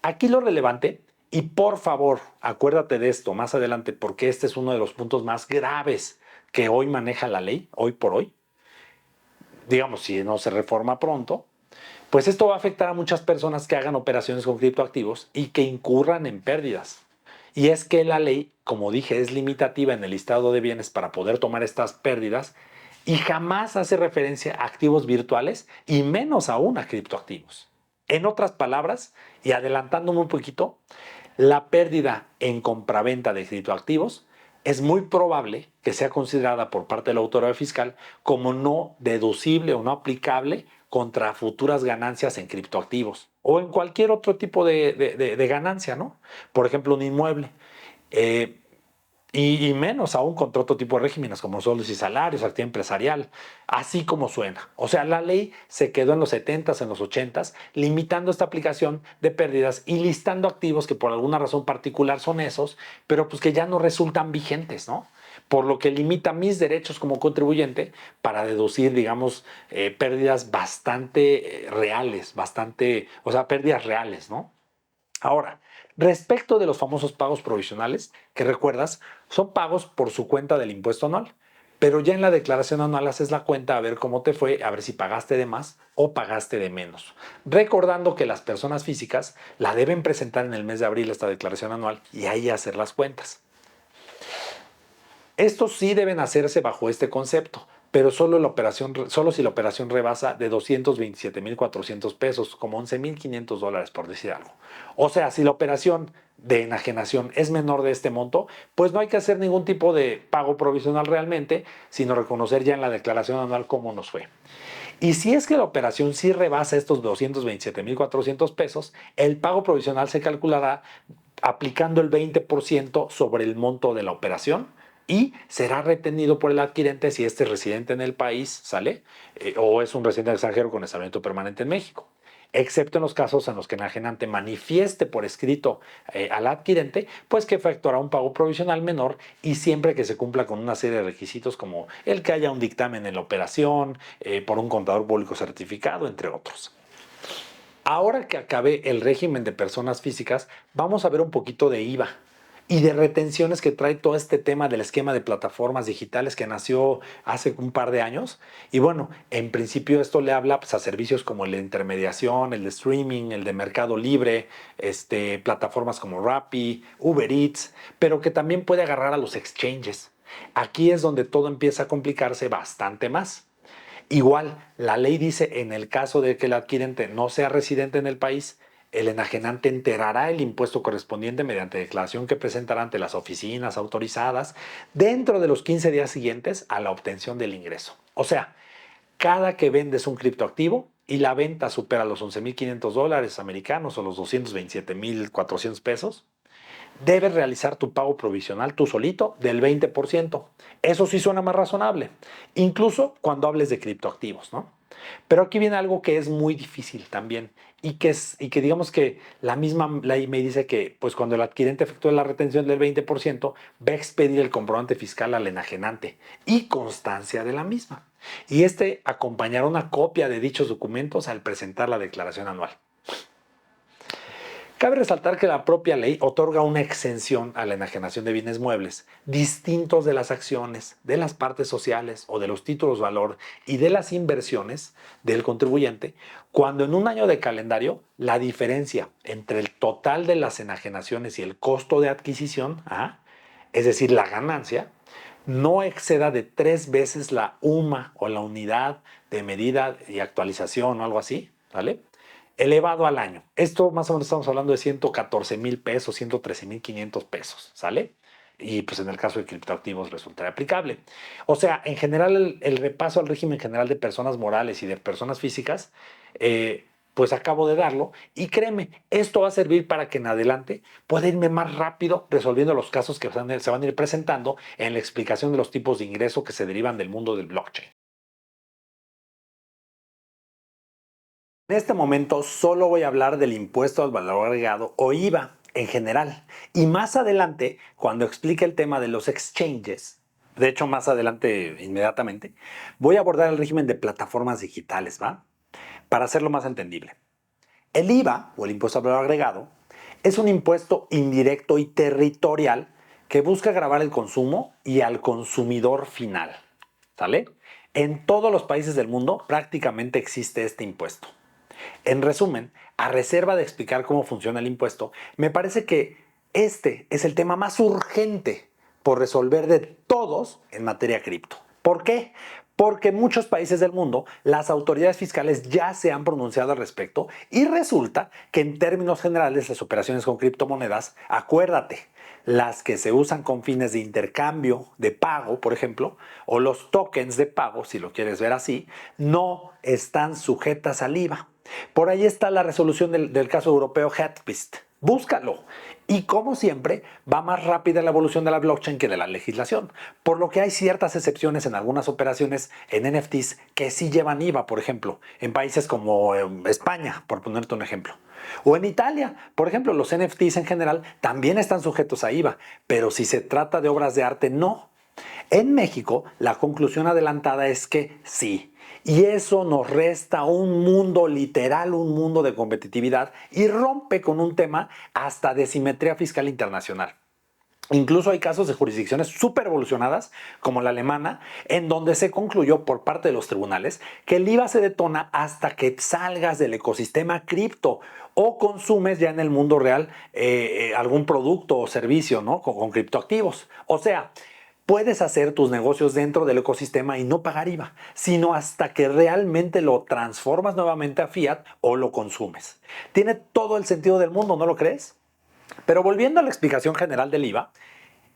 Aquí lo relevante, y por favor, acuérdate de esto más adelante porque este es uno de los puntos más graves que hoy maneja la ley, hoy por hoy, digamos, si no se reforma pronto, pues esto va a afectar a muchas personas que hagan operaciones con criptoactivos y que incurran en pérdidas. Y es que la ley, como dije, es limitativa en el listado de bienes para poder tomar estas pérdidas y jamás hace referencia a activos virtuales y menos aún a criptoactivos. En otras palabras, y adelantándome un poquito, la pérdida en compraventa de criptoactivos es muy probable que sea considerada por parte de la autoridad fiscal como no deducible o no aplicable contra futuras ganancias en criptoactivos o en cualquier otro tipo de ganancia, ¿no? Por ejemplo, un inmueble. Eh, y menos aún contra otro tipo de regímenes como sueldos y salarios, actividad empresarial, así como suena. O sea, la ley se quedó en los 70s, en los 80s, limitando esta aplicación de pérdidas y listando activos que por alguna razón particular son esos, pero pues que ya no resultan vigentes, ¿no? Por lo que limita mis derechos como contribuyente para deducir, digamos, pérdidas bastante reales, o sea, pérdidas reales, ¿no? Ahora, respecto de los famosos pagos provisionales, que recuerdas, son pagos por su cuenta del impuesto anual. Pero ya en la declaración anual haces la cuenta a ver cómo te fue, a ver si pagaste de más o pagaste de menos. Recordando que las personas físicas la deben presentar en el mes de abril esta declaración anual y ahí hacer las cuentas. Estos sí deben hacerse bajo este concepto. pero solo si la operación rebasa de 227,400 pesos, como 11,500 dólares, por decir algo. O sea, si la operación de enajenación es menor de este monto, pues no hay que hacer ningún tipo de pago provisional realmente, sino reconocer ya en la declaración anual cómo nos fue. Y si es que la operación sí rebasa estos 227,400 pesos, el pago provisional se calculará aplicando el 20% sobre el monto de la operación y será retenido por el adquirente si este es residente en el país, ¿sale? O es un residente extranjero con establecimiento permanente en México. Excepto en los casos en los que el enajenante manifieste por escrito al adquirente, pues que efectuará un pago provisional menor y siempre que se cumpla con una serie de requisitos como el que haya un dictamen en la operación, por un contador público certificado, entre otros. Ahora que acabé el régimen de personas físicas, vamos a ver un poquito de IVA y de retenciones que trae todo este tema del esquema de plataformas digitales que nació hace un par de años. Y bueno, en principio esto le habla pues, a servicios como el de intermediación, el de streaming, el de Mercado Libre, plataformas como Rappi, Uber Eats, pero que también puede agarrar a los exchanges. Aquí es donde todo empieza a complicarse bastante más. Igual, la ley dice, en el caso de que el adquirente no sea residente en el país, el enajenante enterará el impuesto correspondiente mediante declaración que presentará ante las oficinas autorizadas dentro de los 15 días siguientes a la obtención del ingreso. O sea, cada que vendes un criptoactivo y la venta supera los 11,500 dólares americanos o los 227,400 pesos, debes realizar tu pago provisional tú solito del 20%. Eso sí suena más razonable, incluso cuando hables de criptoactivos, ¿no? Pero aquí viene algo que es muy difícil también y que digamos que la misma ley me dice que pues cuando el adquirente efectúe la retención del 20%, va a expedir el comprobante fiscal al enajenante y constancia de la misma. Y acompañará una copia de dichos documentos al presentar la declaración anual. Cabe resaltar que la propia ley otorga una exención a la enajenación de bienes muebles, distintos de las acciones, de las partes sociales o de los títulos valor y de las inversiones del contribuyente, cuando en un año de calendario la diferencia entre el total de las enajenaciones y el costo de adquisición, es decir, la ganancia, no exceda de 3 veces la UMA o la unidad de medida y actualización o algo así, ¿vale? Elevado al año. Esto más o menos estamos hablando de 114,000 pesos, 113,500 pesos, ¿sale? Y pues en el caso de criptoactivos resultaría aplicable. O sea, en general el repaso al régimen general de personas morales y de personas físicas, pues acabo de darlo y créeme, esto va a servir para que en adelante pueda irme más rápido resolviendo los casos que se van a ir presentando en la explicación de los tipos de ingreso que se derivan del mundo del blockchain. En este momento solo voy a hablar del impuesto al valor agregado o IVA en general. Y más adelante, cuando explique el tema de los exchanges, de hecho más adelante inmediatamente, voy a abordar el régimen de plataformas digitales, ¿va? Para hacerlo más entendible. El IVA o el impuesto al valor agregado es un impuesto indirecto y territorial que busca gravar el consumo y al consumidor final, ¿sale? En todos los países del mundo prácticamente existe este impuesto. En resumen, a reserva de explicar cómo funciona el impuesto, me parece que este es el tema más urgente por resolver de todos en materia cripto. ¿Por qué? Porque en muchos países del mundo las autoridades fiscales ya se han pronunciado al respecto y resulta que en términos generales las operaciones con criptomonedas, acuérdate, las que se usan con fines de intercambio, de pago, por ejemplo, o los tokens de pago, si lo quieres ver así, no están sujetas al IVA. Por ahí está la resolución del caso europeo Hatpist. Búscalo. Y como siempre, va más rápida la evolución de la blockchain que de la legislación, por lo que hay ciertas excepciones en algunas operaciones en NFTs que sí llevan IVA, por ejemplo, en países como España, por ponerte un ejemplo. O en Italia, por ejemplo, los NFTs en general también están sujetos a IVA, pero si se trata de obras de arte, no. En México, la conclusión adelantada es que sí. Y eso nos resta un mundo literal, un mundo de competitividad y rompe con un tema hasta de simetría fiscal internacional. Incluso hay casos de jurisdicciones súper evolucionadas, como la alemana, en donde se concluyó por parte de los tribunales que el IVA se detona hasta que salgas del ecosistema cripto o consumes ya en el mundo real algún producto o servicio, ¿no? con criptoactivos. O sea, puedes hacer tus negocios dentro del ecosistema y no pagar IVA, sino hasta que realmente lo transformas nuevamente a fiat o lo consumes. Tiene todo el sentido del mundo, ¿no lo crees? Pero volviendo a la explicación general del IVA,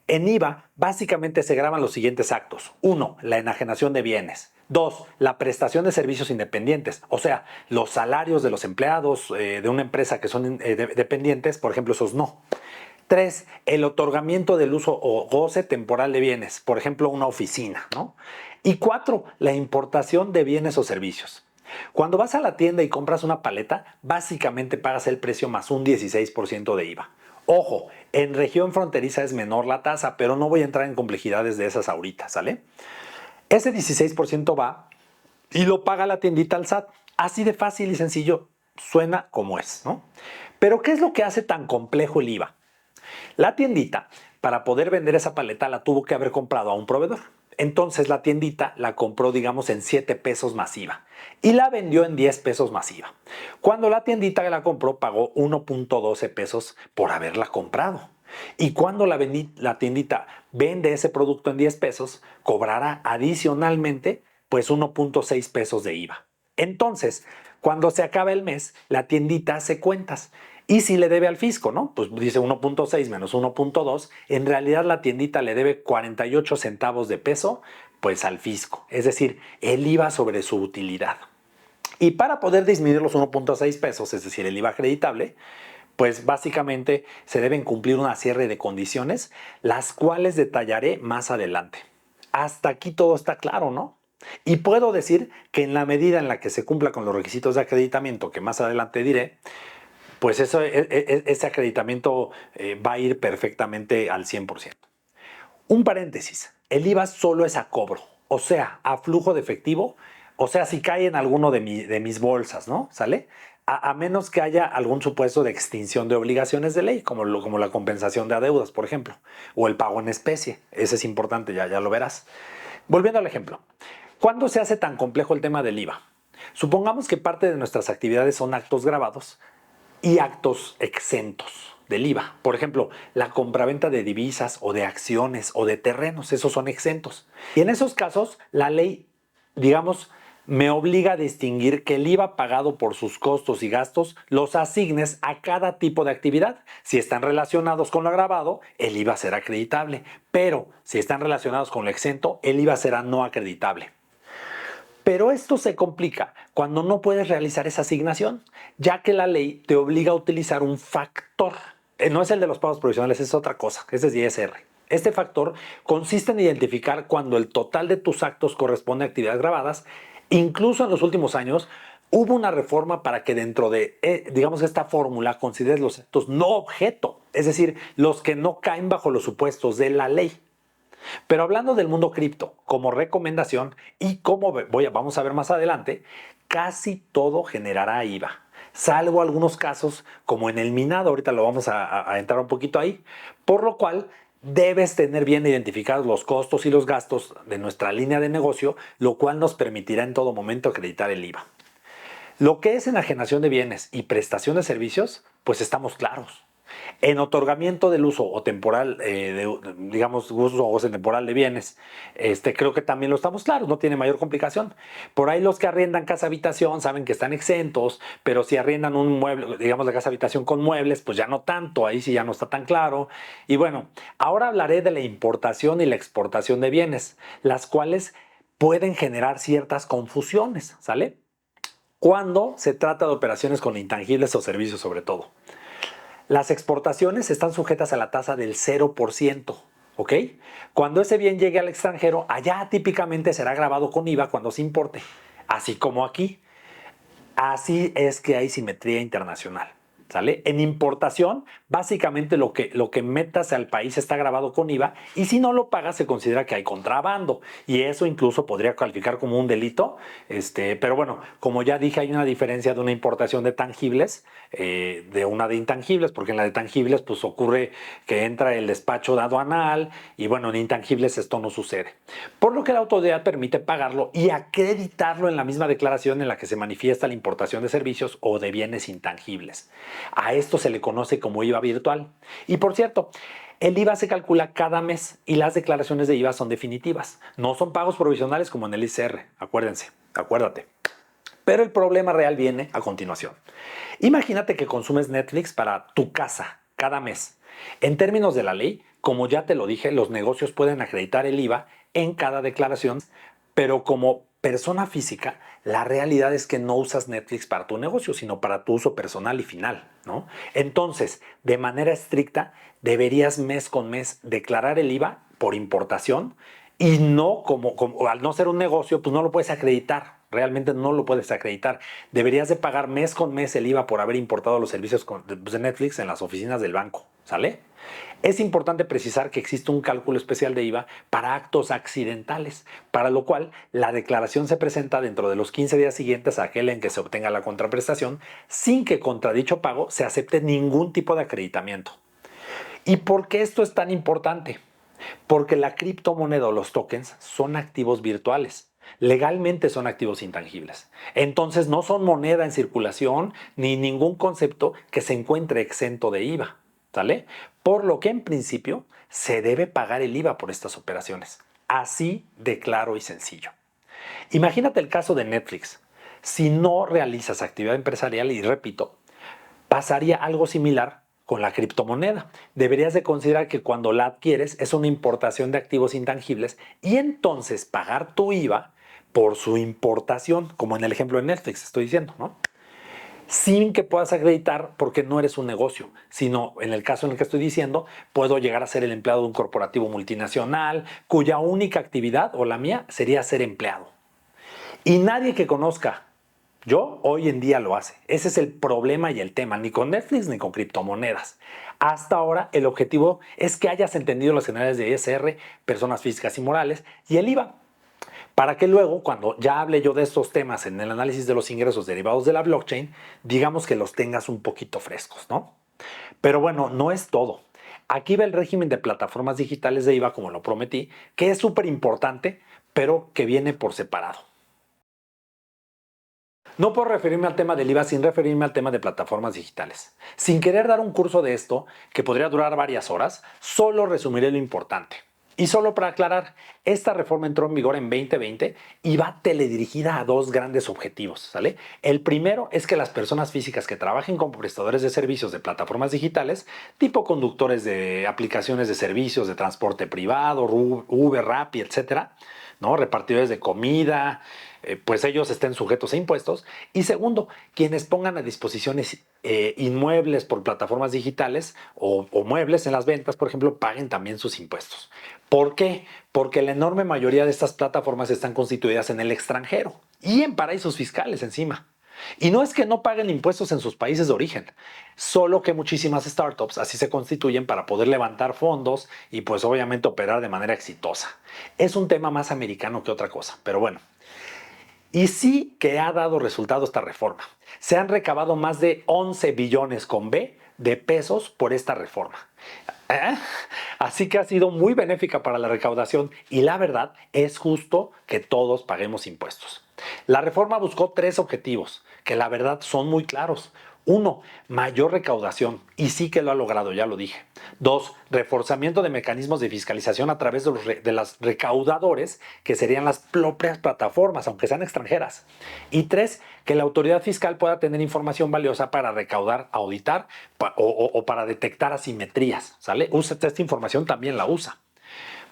en IVA básicamente se graban los siguientes actos. 1. La enajenación de bienes. 2. La prestación de servicios independientes, o sea, los salarios de los empleados de una empresa que son dependientes, por ejemplo, esos no. 3. El otorgamiento del uso o goce temporal de bienes, por ejemplo, una oficina, ¿no? Y 4. La importación de bienes o servicios. Cuando vas a la tienda y compras una paleta, básicamente pagas el precio más un 16% de IVA. Ojo, en región fronteriza es menor la tasa, pero no voy a entrar en complejidades de esas ahorita, ¿sale? Ese 16% va y lo paga la tiendita al SAT. Así de fácil y sencillo, suena como es, ¿no? Pero ¿qué es lo que hace tan complejo el IVA? La tiendita, para poder vender esa paleta, la tuvo que haber comprado a un proveedor. Entonces la tiendita la compró, digamos, en 7 pesos más IVA y la vendió en 10 pesos más IVA. Cuando la tiendita que la compró pagó 1.12 pesos por haberla comprado. Y cuando la tiendita vende ese producto en 10 pesos, cobrará adicionalmente pues 1.6 pesos de IVA. Entonces, cuando se acaba el mes, la tiendita hace cuentas. Y si le debe al fisco, ¿no? Pues dice 1.6 menos 1.2, en realidad la tiendita le debe 48 centavos de peso, pues al fisco. Es decir, el IVA sobre su utilidad. Y para poder disminuir los 1.6 pesos, es decir, el IVA acreditable, pues básicamente se deben cumplir una serie de condiciones, las cuales detallaré más adelante. Hasta aquí todo está claro, ¿no? Y puedo decir que en la medida en la que se cumpla con los requisitos de acreditamiento, que más adelante diré, pues ese acreditamiento va a ir perfectamente al 100%. Un paréntesis, el IVA solo es a cobro, o sea, a flujo de efectivo, o sea, si cae en alguno de mis bolsas, ¿no? ¿Sale? A menos que haya algún supuesto de extinción de obligaciones de ley, como la compensación de adeudas, por ejemplo, o el pago en especie. Ese es importante, ya lo verás. Volviendo al ejemplo, ¿cuándo se hace tan complejo el tema del IVA? Supongamos que parte de nuestras actividades son actos grabados y actos exentos del IVA. Por ejemplo, la compraventa de divisas o de acciones o de terrenos, esos son exentos. Y en esos casos, la ley, digamos, me obliga a distinguir que el IVA pagado por sus costos y gastos los asignes a cada tipo de actividad. Si están relacionados con lo agravado, el IVA será acreditable, pero si están relacionados con lo exento, el IVA será no acreditable. Pero esto se complica cuando no puedes realizar esa asignación, ya que la ley te obliga a utilizar un factor. No es el de los pagos provisionales, es otra cosa, ese es ISR. Este factor consiste en identificar cuando el total de tus actos corresponde a actividades grabadas. Incluso en los últimos años hubo una reforma para que dentro de, digamos, esta fórmula consideres los actos no objeto, es decir, los que no caen bajo los supuestos de la ley. Pero hablando del mundo cripto, como recomendación y como vamos a ver más adelante, casi todo generará IVA, salvo algunos casos como en el minado, ahorita lo vamos a entrar un poquito ahí, por lo cual debes tener bien identificados los costos y los gastos de nuestra línea de negocio, lo cual nos permitirá en todo momento acreditar el IVA. Lo que es enajenación de bienes y prestación de servicios, pues estamos claros. En otorgamiento del uso o temporal, digamos, uso o goce temporal de bienes, creo que también lo estamos claros, no tiene mayor complicación. Por ahí los que arriendan casa habitación saben que están exentos, pero si arriendan un mueble, digamos la casa habitación con muebles, pues ya no tanto, ahí sí ya no está tan claro. Y bueno, ahora hablaré de la importación y la exportación de bienes, las cuales pueden generar ciertas confusiones, ¿sale? Cuando se trata de operaciones con intangibles o servicios sobre todo. Las exportaciones están sujetas a la tasa del 0%, ¿ok? Cuando ese bien llegue al extranjero, allá típicamente será grabado con IVA cuando se importe, así como aquí. Así es que hay simetría internacional, ¿sale? En importación, básicamente lo que metas al país está grabado con IVA y si no lo pagas se considera que hay contrabando y eso incluso podría calificar como un delito, pero bueno, como ya dije, hay una diferencia de una importación de tangibles de una de intangibles, porque en la de tangibles pues ocurre que entra el despacho de aduanal y bueno, en intangibles esto no sucede. Por lo que la autoridad permite pagarlo y acreditarlo en la misma declaración en la que se manifiesta la importación de servicios o de bienes intangibles. A esto se le conoce como IVA virtual. Y por cierto, El IVA se calcula cada mes y las declaraciones de IVA son definitivas. No son pagos provisionales como en el ISR. Acuérdate. Pero el problema real viene a continuación. Imagínate que consumes Netflix para tu casa cada mes. En términos de la ley, como ya te lo dije, los negocios pueden acreditar el IVA en cada declaración, pero como persona física, la realidad es que no usas Netflix para tu negocio, sino para tu uso personal y final, ¿no? Entonces, de manera estricta, deberías mes con mes declarar el IVA por importación y no como al no ser un negocio, pues no lo puedes acreditar. Realmente no lo puedes acreditar. Deberías de pagar mes con mes el IVA por haber importado los servicios de Netflix en las oficinas del banco, ¿sale? Es importante precisar que existe un cálculo especial de IVA para actos accidentales, para lo cual la declaración se presenta dentro de los 15 días siguientes a aquel en que se obtenga la contraprestación, sin que contra dicho pago se acepte ningún tipo de acreditamiento. ¿Y por qué esto es tan importante? Porque la criptomoneda o los tokens son activos virtuales. Legalmente son activos intangibles. Entonces no son moneda en circulación ni ningún concepto que se encuentre exento de IVA. ¿Sale? Por lo que en principio se debe pagar el IVA por estas operaciones. Así de claro y sencillo. Imagínate el caso de Netflix. Si no realizas actividad empresarial, y repito, pasaría algo similar con la criptomoneda. Deberías de considerar que cuando la adquieres es una importación de activos intangibles y entonces pagar tu IVA por su importación, como en el ejemplo de Netflix estoy diciendo, ¿no? Sin que puedas acreditar porque no eres un negocio, sino en el caso en el que estoy diciendo, puedo llegar a ser el empleado de un corporativo multinacional cuya única actividad o la mía sería ser empleado. Y nadie que conozca yo hoy en día lo hace. Ese es el problema y el tema, ni con Netflix ni con criptomonedas. Hasta ahora el objetivo es que hayas entendido las generales de ISR, personas físicas y morales, y el IVA, para que luego, cuando ya hable yo de estos temas en el análisis de los ingresos derivados de la blockchain, digamos que los tengas un poquito frescos, ¿no? Pero bueno, no es todo. Aquí va el régimen de plataformas digitales de IVA, como lo prometí, que es súper importante, pero que viene por separado. No puedo referirme al tema del IVA sin referirme al tema de plataformas digitales. Sin querer dar un curso de esto, que podría durar varias horas, solo resumiré lo importante. Y solo para aclarar, esta reforma entró en vigor en 2020 y va teledirigida a dos grandes objetivos, ¿sale? El primero es que las personas físicas que trabajen como prestadores de servicios de plataformas digitales, tipo conductores de aplicaciones de servicios de transporte privado, Uber, Rappi, etcétera, ¿no? Repartidores de comida, pues ellos estén sujetos a impuestos. Y segundo, quienes pongan a disposición inmuebles por plataformas digitales o muebles en las ventas, por ejemplo, paguen también sus impuestos. ¿Por qué? Porque la enorme mayoría de estas plataformas están constituidas en el extranjero y en paraísos fiscales encima. Y no es que no paguen impuestos en sus países de origen, solo que muchísimas startups así se constituyen para poder levantar fondos y pues obviamente operar de manera exitosa. Es un tema más americano que otra cosa, pero bueno. Y sí que ha dado resultado esta reforma. Se han recabado más de 11 billones con B de pesos por esta reforma. Así que ha sido muy benéfica para la recaudación y la verdad es justo que todos paguemos impuestos. La reforma buscó tres objetivos que la verdad son muy claros. Uno, mayor recaudación, y sí que lo ha logrado, ya lo dije. Dos, reforzamiento de mecanismos de fiscalización a través de las recaudadores, que serían las propias plataformas, aunque sean extranjeras. Y tres, que la autoridad fiscal pueda tener información valiosa para recaudar, auditar o para detectar asimetrías, ¿sale? Esta información también la usa.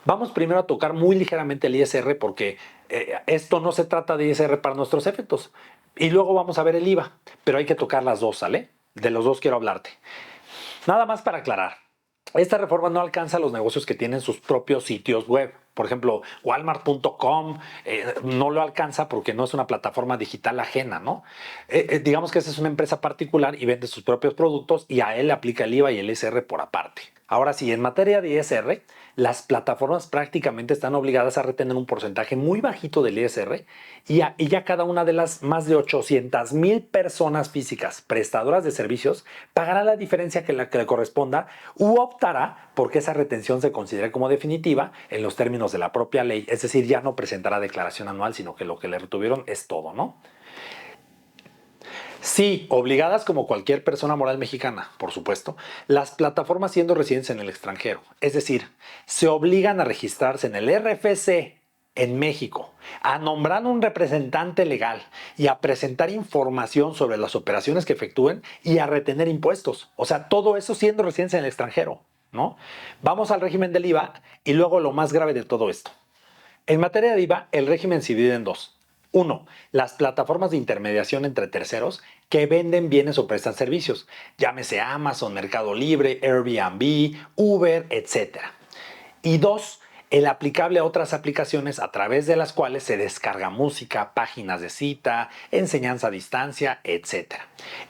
Vamos primero a tocar muy ligeramente el ISR porque esto no se trata de ISR para nuestros efectos. Y luego vamos a ver el IVA, pero hay que tocar las dos, ¿sale? De los dos quiero hablarte. Nada más para aclarar. Esta reforma no alcanza a los negocios que tienen sus propios sitios web. Por ejemplo, Walmart.com no lo alcanza porque no es una plataforma digital ajena, ¿no? Digamos que esa es una empresa particular y vende sus propios productos y a él le aplica el IVA y el ISR por aparte. Ahora sí, en materia de ISR, las plataformas prácticamente están obligadas a retener un porcentaje muy bajito del ISR y ya cada una de las más de 800,000 personas físicas prestadoras de servicios pagará la diferencia que le corresponda u optará porque esa retención se considere como definitiva en los términos de la propia ley, es decir, ya no presentará declaración anual, sino que lo que le retuvieron es todo, ¿no? Sí, obligadas como cualquier persona moral mexicana, por supuesto, las plataformas siendo residentes en el extranjero. Es decir, se obligan a registrarse en el RFC en México, a nombrar un representante legal y a presentar información sobre las operaciones que efectúen y a retener impuestos. O sea, todo eso siendo residentes en el extranjero, ¿no? Vamos al régimen del IVA y luego lo más grave de todo esto. En materia de IVA, el régimen se divide en dos. Uno, las plataformas de intermediación entre terceros que venden bienes o prestan servicios, llámese Amazon, Mercado Libre, Airbnb, Uber, etcétera. Y dos, el aplicable a otras aplicaciones a través de las cuales se descarga música, páginas de cita, enseñanza a distancia, etc.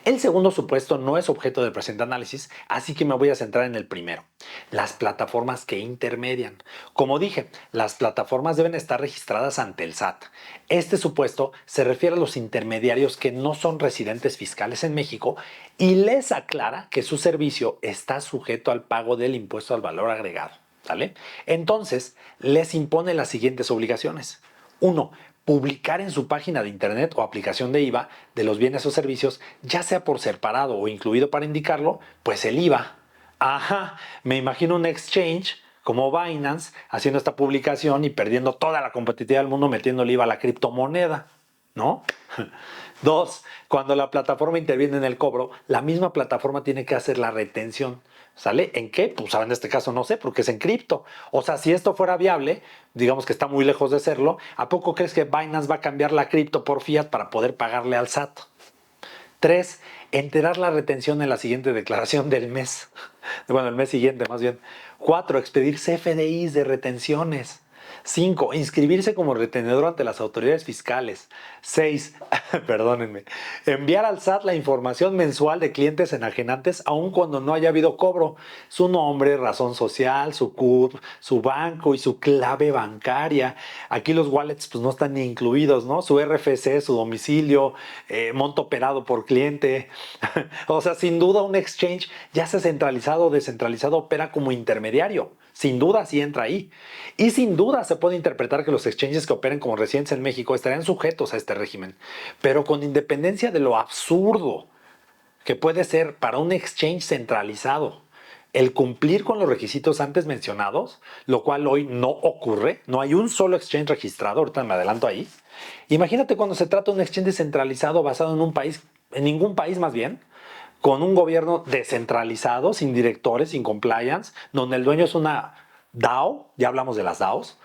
El segundo supuesto no es objeto del presente análisis, así que me voy a centrar en el primero, las plataformas que intermedian. Como dije, las plataformas deben estar registradas ante el SAT. Este supuesto se refiere a los intermediarios que no son residentes fiscales en México y les aclara que su servicio está sujeto al pago del impuesto al valor agregado. ¿Sale? Entonces, les impone las siguientes obligaciones. 1. Publicar en su página de internet o aplicación de IVA de los bienes o servicios, ya sea por separado o incluido para indicarlo, pues el IVA. Ajá, me imagino un exchange como Binance haciendo esta publicación y perdiendo toda la competitividad del mundo metiendo el IVA a la criptomoneda, ¿no? 2. Cuando la plataforma interviene en el cobro, la misma plataforma tiene que hacer la retención. ¿Sale? ¿En qué? Pues en este caso no sé, porque es en cripto. O sea, si esto fuera viable, digamos que está muy lejos de serlo, ¿a poco crees que Binance va a cambiar la cripto por fiat para poder pagarle al SAT? 3. Enterar la retención en la siguiente declaración del mes. Bueno, el mes siguiente más bien. 4. Expedir CFDIs de retenciones. 5. Inscribirse como retenedor ante las autoridades fiscales. 6. Perdónenme. Enviar al SAT la información mensual de clientes enajenantes aun cuando no haya habido cobro. Su nombre, razón social, su CURP, su banco y su clave bancaria. Aquí los wallets pues no están ni incluidos, ¿no? Su RFC, su domicilio, monto operado por cliente. O sea, sin duda un exchange, ya sea centralizado o descentralizado, opera como intermediario. Sin duda sí entra ahí. Y sin duda se puede interpretar que los exchanges que operen como residentes en México estarían sujetos a este régimen, pero con independencia de lo absurdo que puede ser para un exchange centralizado el cumplir con los requisitos antes mencionados, lo cual hoy no ocurre, no hay un solo exchange registrado, ahorita me adelanto ahí. Imagínate cuando se trata de un exchange centralizado basado en un país, en ningún país más bien, con un gobierno descentralizado, sin directores, sin compliance, donde el dueño es una DAO, ya hablamos de las DAOs,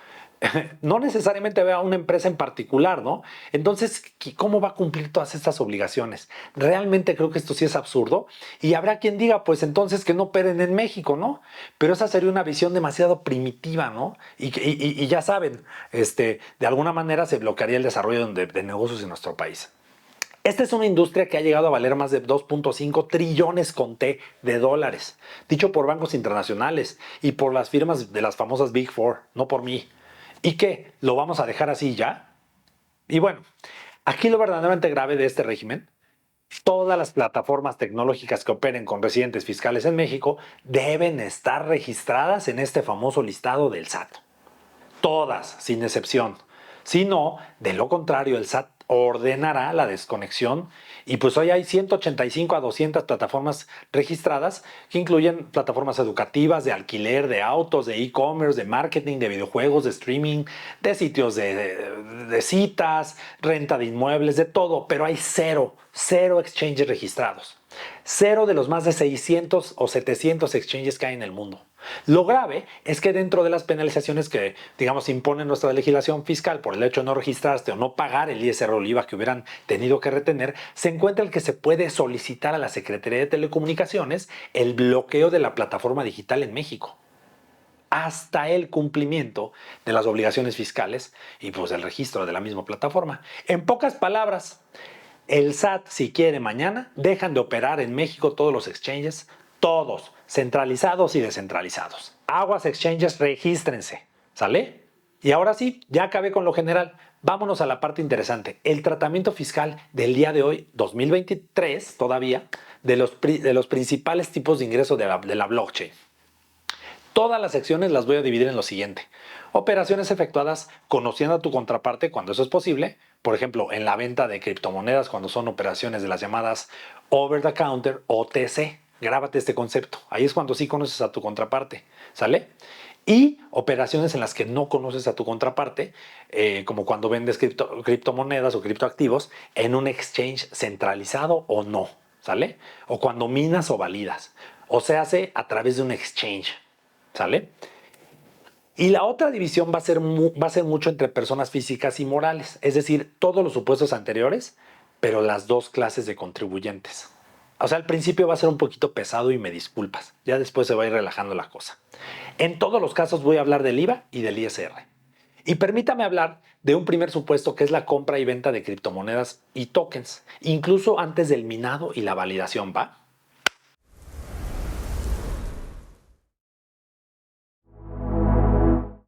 no necesariamente vea una empresa en particular, ¿no? Entonces, ¿cómo va a cumplir todas estas obligaciones? Realmente creo que esto sí es absurdo y habrá quien diga, pues entonces que no operen en México, ¿no? Pero esa sería una visión demasiado primitiva, ¿no? Y ya saben, de alguna manera se bloquearía el desarrollo de negocios en nuestro país. Esta es una industria que ha llegado a valer más de 2.5 trillones con T de dólares, dicho por bancos internacionales y por las firmas de las famosas Big Four, no por mí. ¿Y qué? ¿Lo vamos a dejar así ya? Y bueno, aquí lo verdaderamente grave de este régimen, todas las plataformas tecnológicas que operen con residentes fiscales en México deben estar registradas en este famoso listado del SAT. Todas, sin excepción. Si no, de lo contrario, el SAT ordenará la desconexión y pues hoy hay 185 a 200 plataformas registradas que incluyen plataformas educativas, de alquiler, de autos, de e-commerce, de marketing, de videojuegos, de streaming, de sitios de citas, renta de inmuebles, de todo, pero hay cero exchanges registrados. Cero de los más de 600 o 700 exchanges que hay en el mundo. Lo grave es que dentro de las penalizaciones que, digamos, impone nuestra legislación fiscal por el hecho de no registrarse o no pagar el ISR o el IVA que hubieran tenido que retener, se encuentra el que se puede solicitar a la Secretaría de Telecomunicaciones el bloqueo de la plataforma digital en México, hasta el cumplimiento de las obligaciones fiscales y pues el registro de la misma plataforma. En pocas palabras, el SAT, si quiere mañana, dejan de operar en México todos los exchanges, todos, centralizados y descentralizados. Aguas exchanges, regístrense, ¿sale? Y ahora sí, ya acabé con lo general. Vámonos a la parte interesante, el tratamiento fiscal del día de hoy, 2023 todavía, de los principales tipos de ingreso de la blockchain. Todas las secciones las voy a dividir en lo siguiente. Operaciones efectuadas conociendo a tu contraparte cuando eso es posible, Por ejemplo, en la venta de criptomonedas cuando son operaciones de las llamadas over the counter OTC. Grábate este concepto. Ahí es cuando sí conoces a tu contraparte, ¿sale? Y operaciones en las que no conoces a tu contraparte, como cuando vendes criptomonedas o criptoactivos en un exchange centralizado o no, ¿sale? O cuando minas o validas. O se hace a través de un exchange, ¿sale? Y la otra división va a ser mucho entre personas físicas y morales, es decir, todos los supuestos anteriores, pero las dos clases de contribuyentes. O sea, al principio va a ser un poquito pesado y me disculpas, ya después se va a ir relajando la cosa. En todos los casos voy a hablar del IVA y del ISR. Y permítame hablar de un primer supuesto que es la compra y venta de criptomonedas y tokens, incluso antes del minado y la validación, ¿va?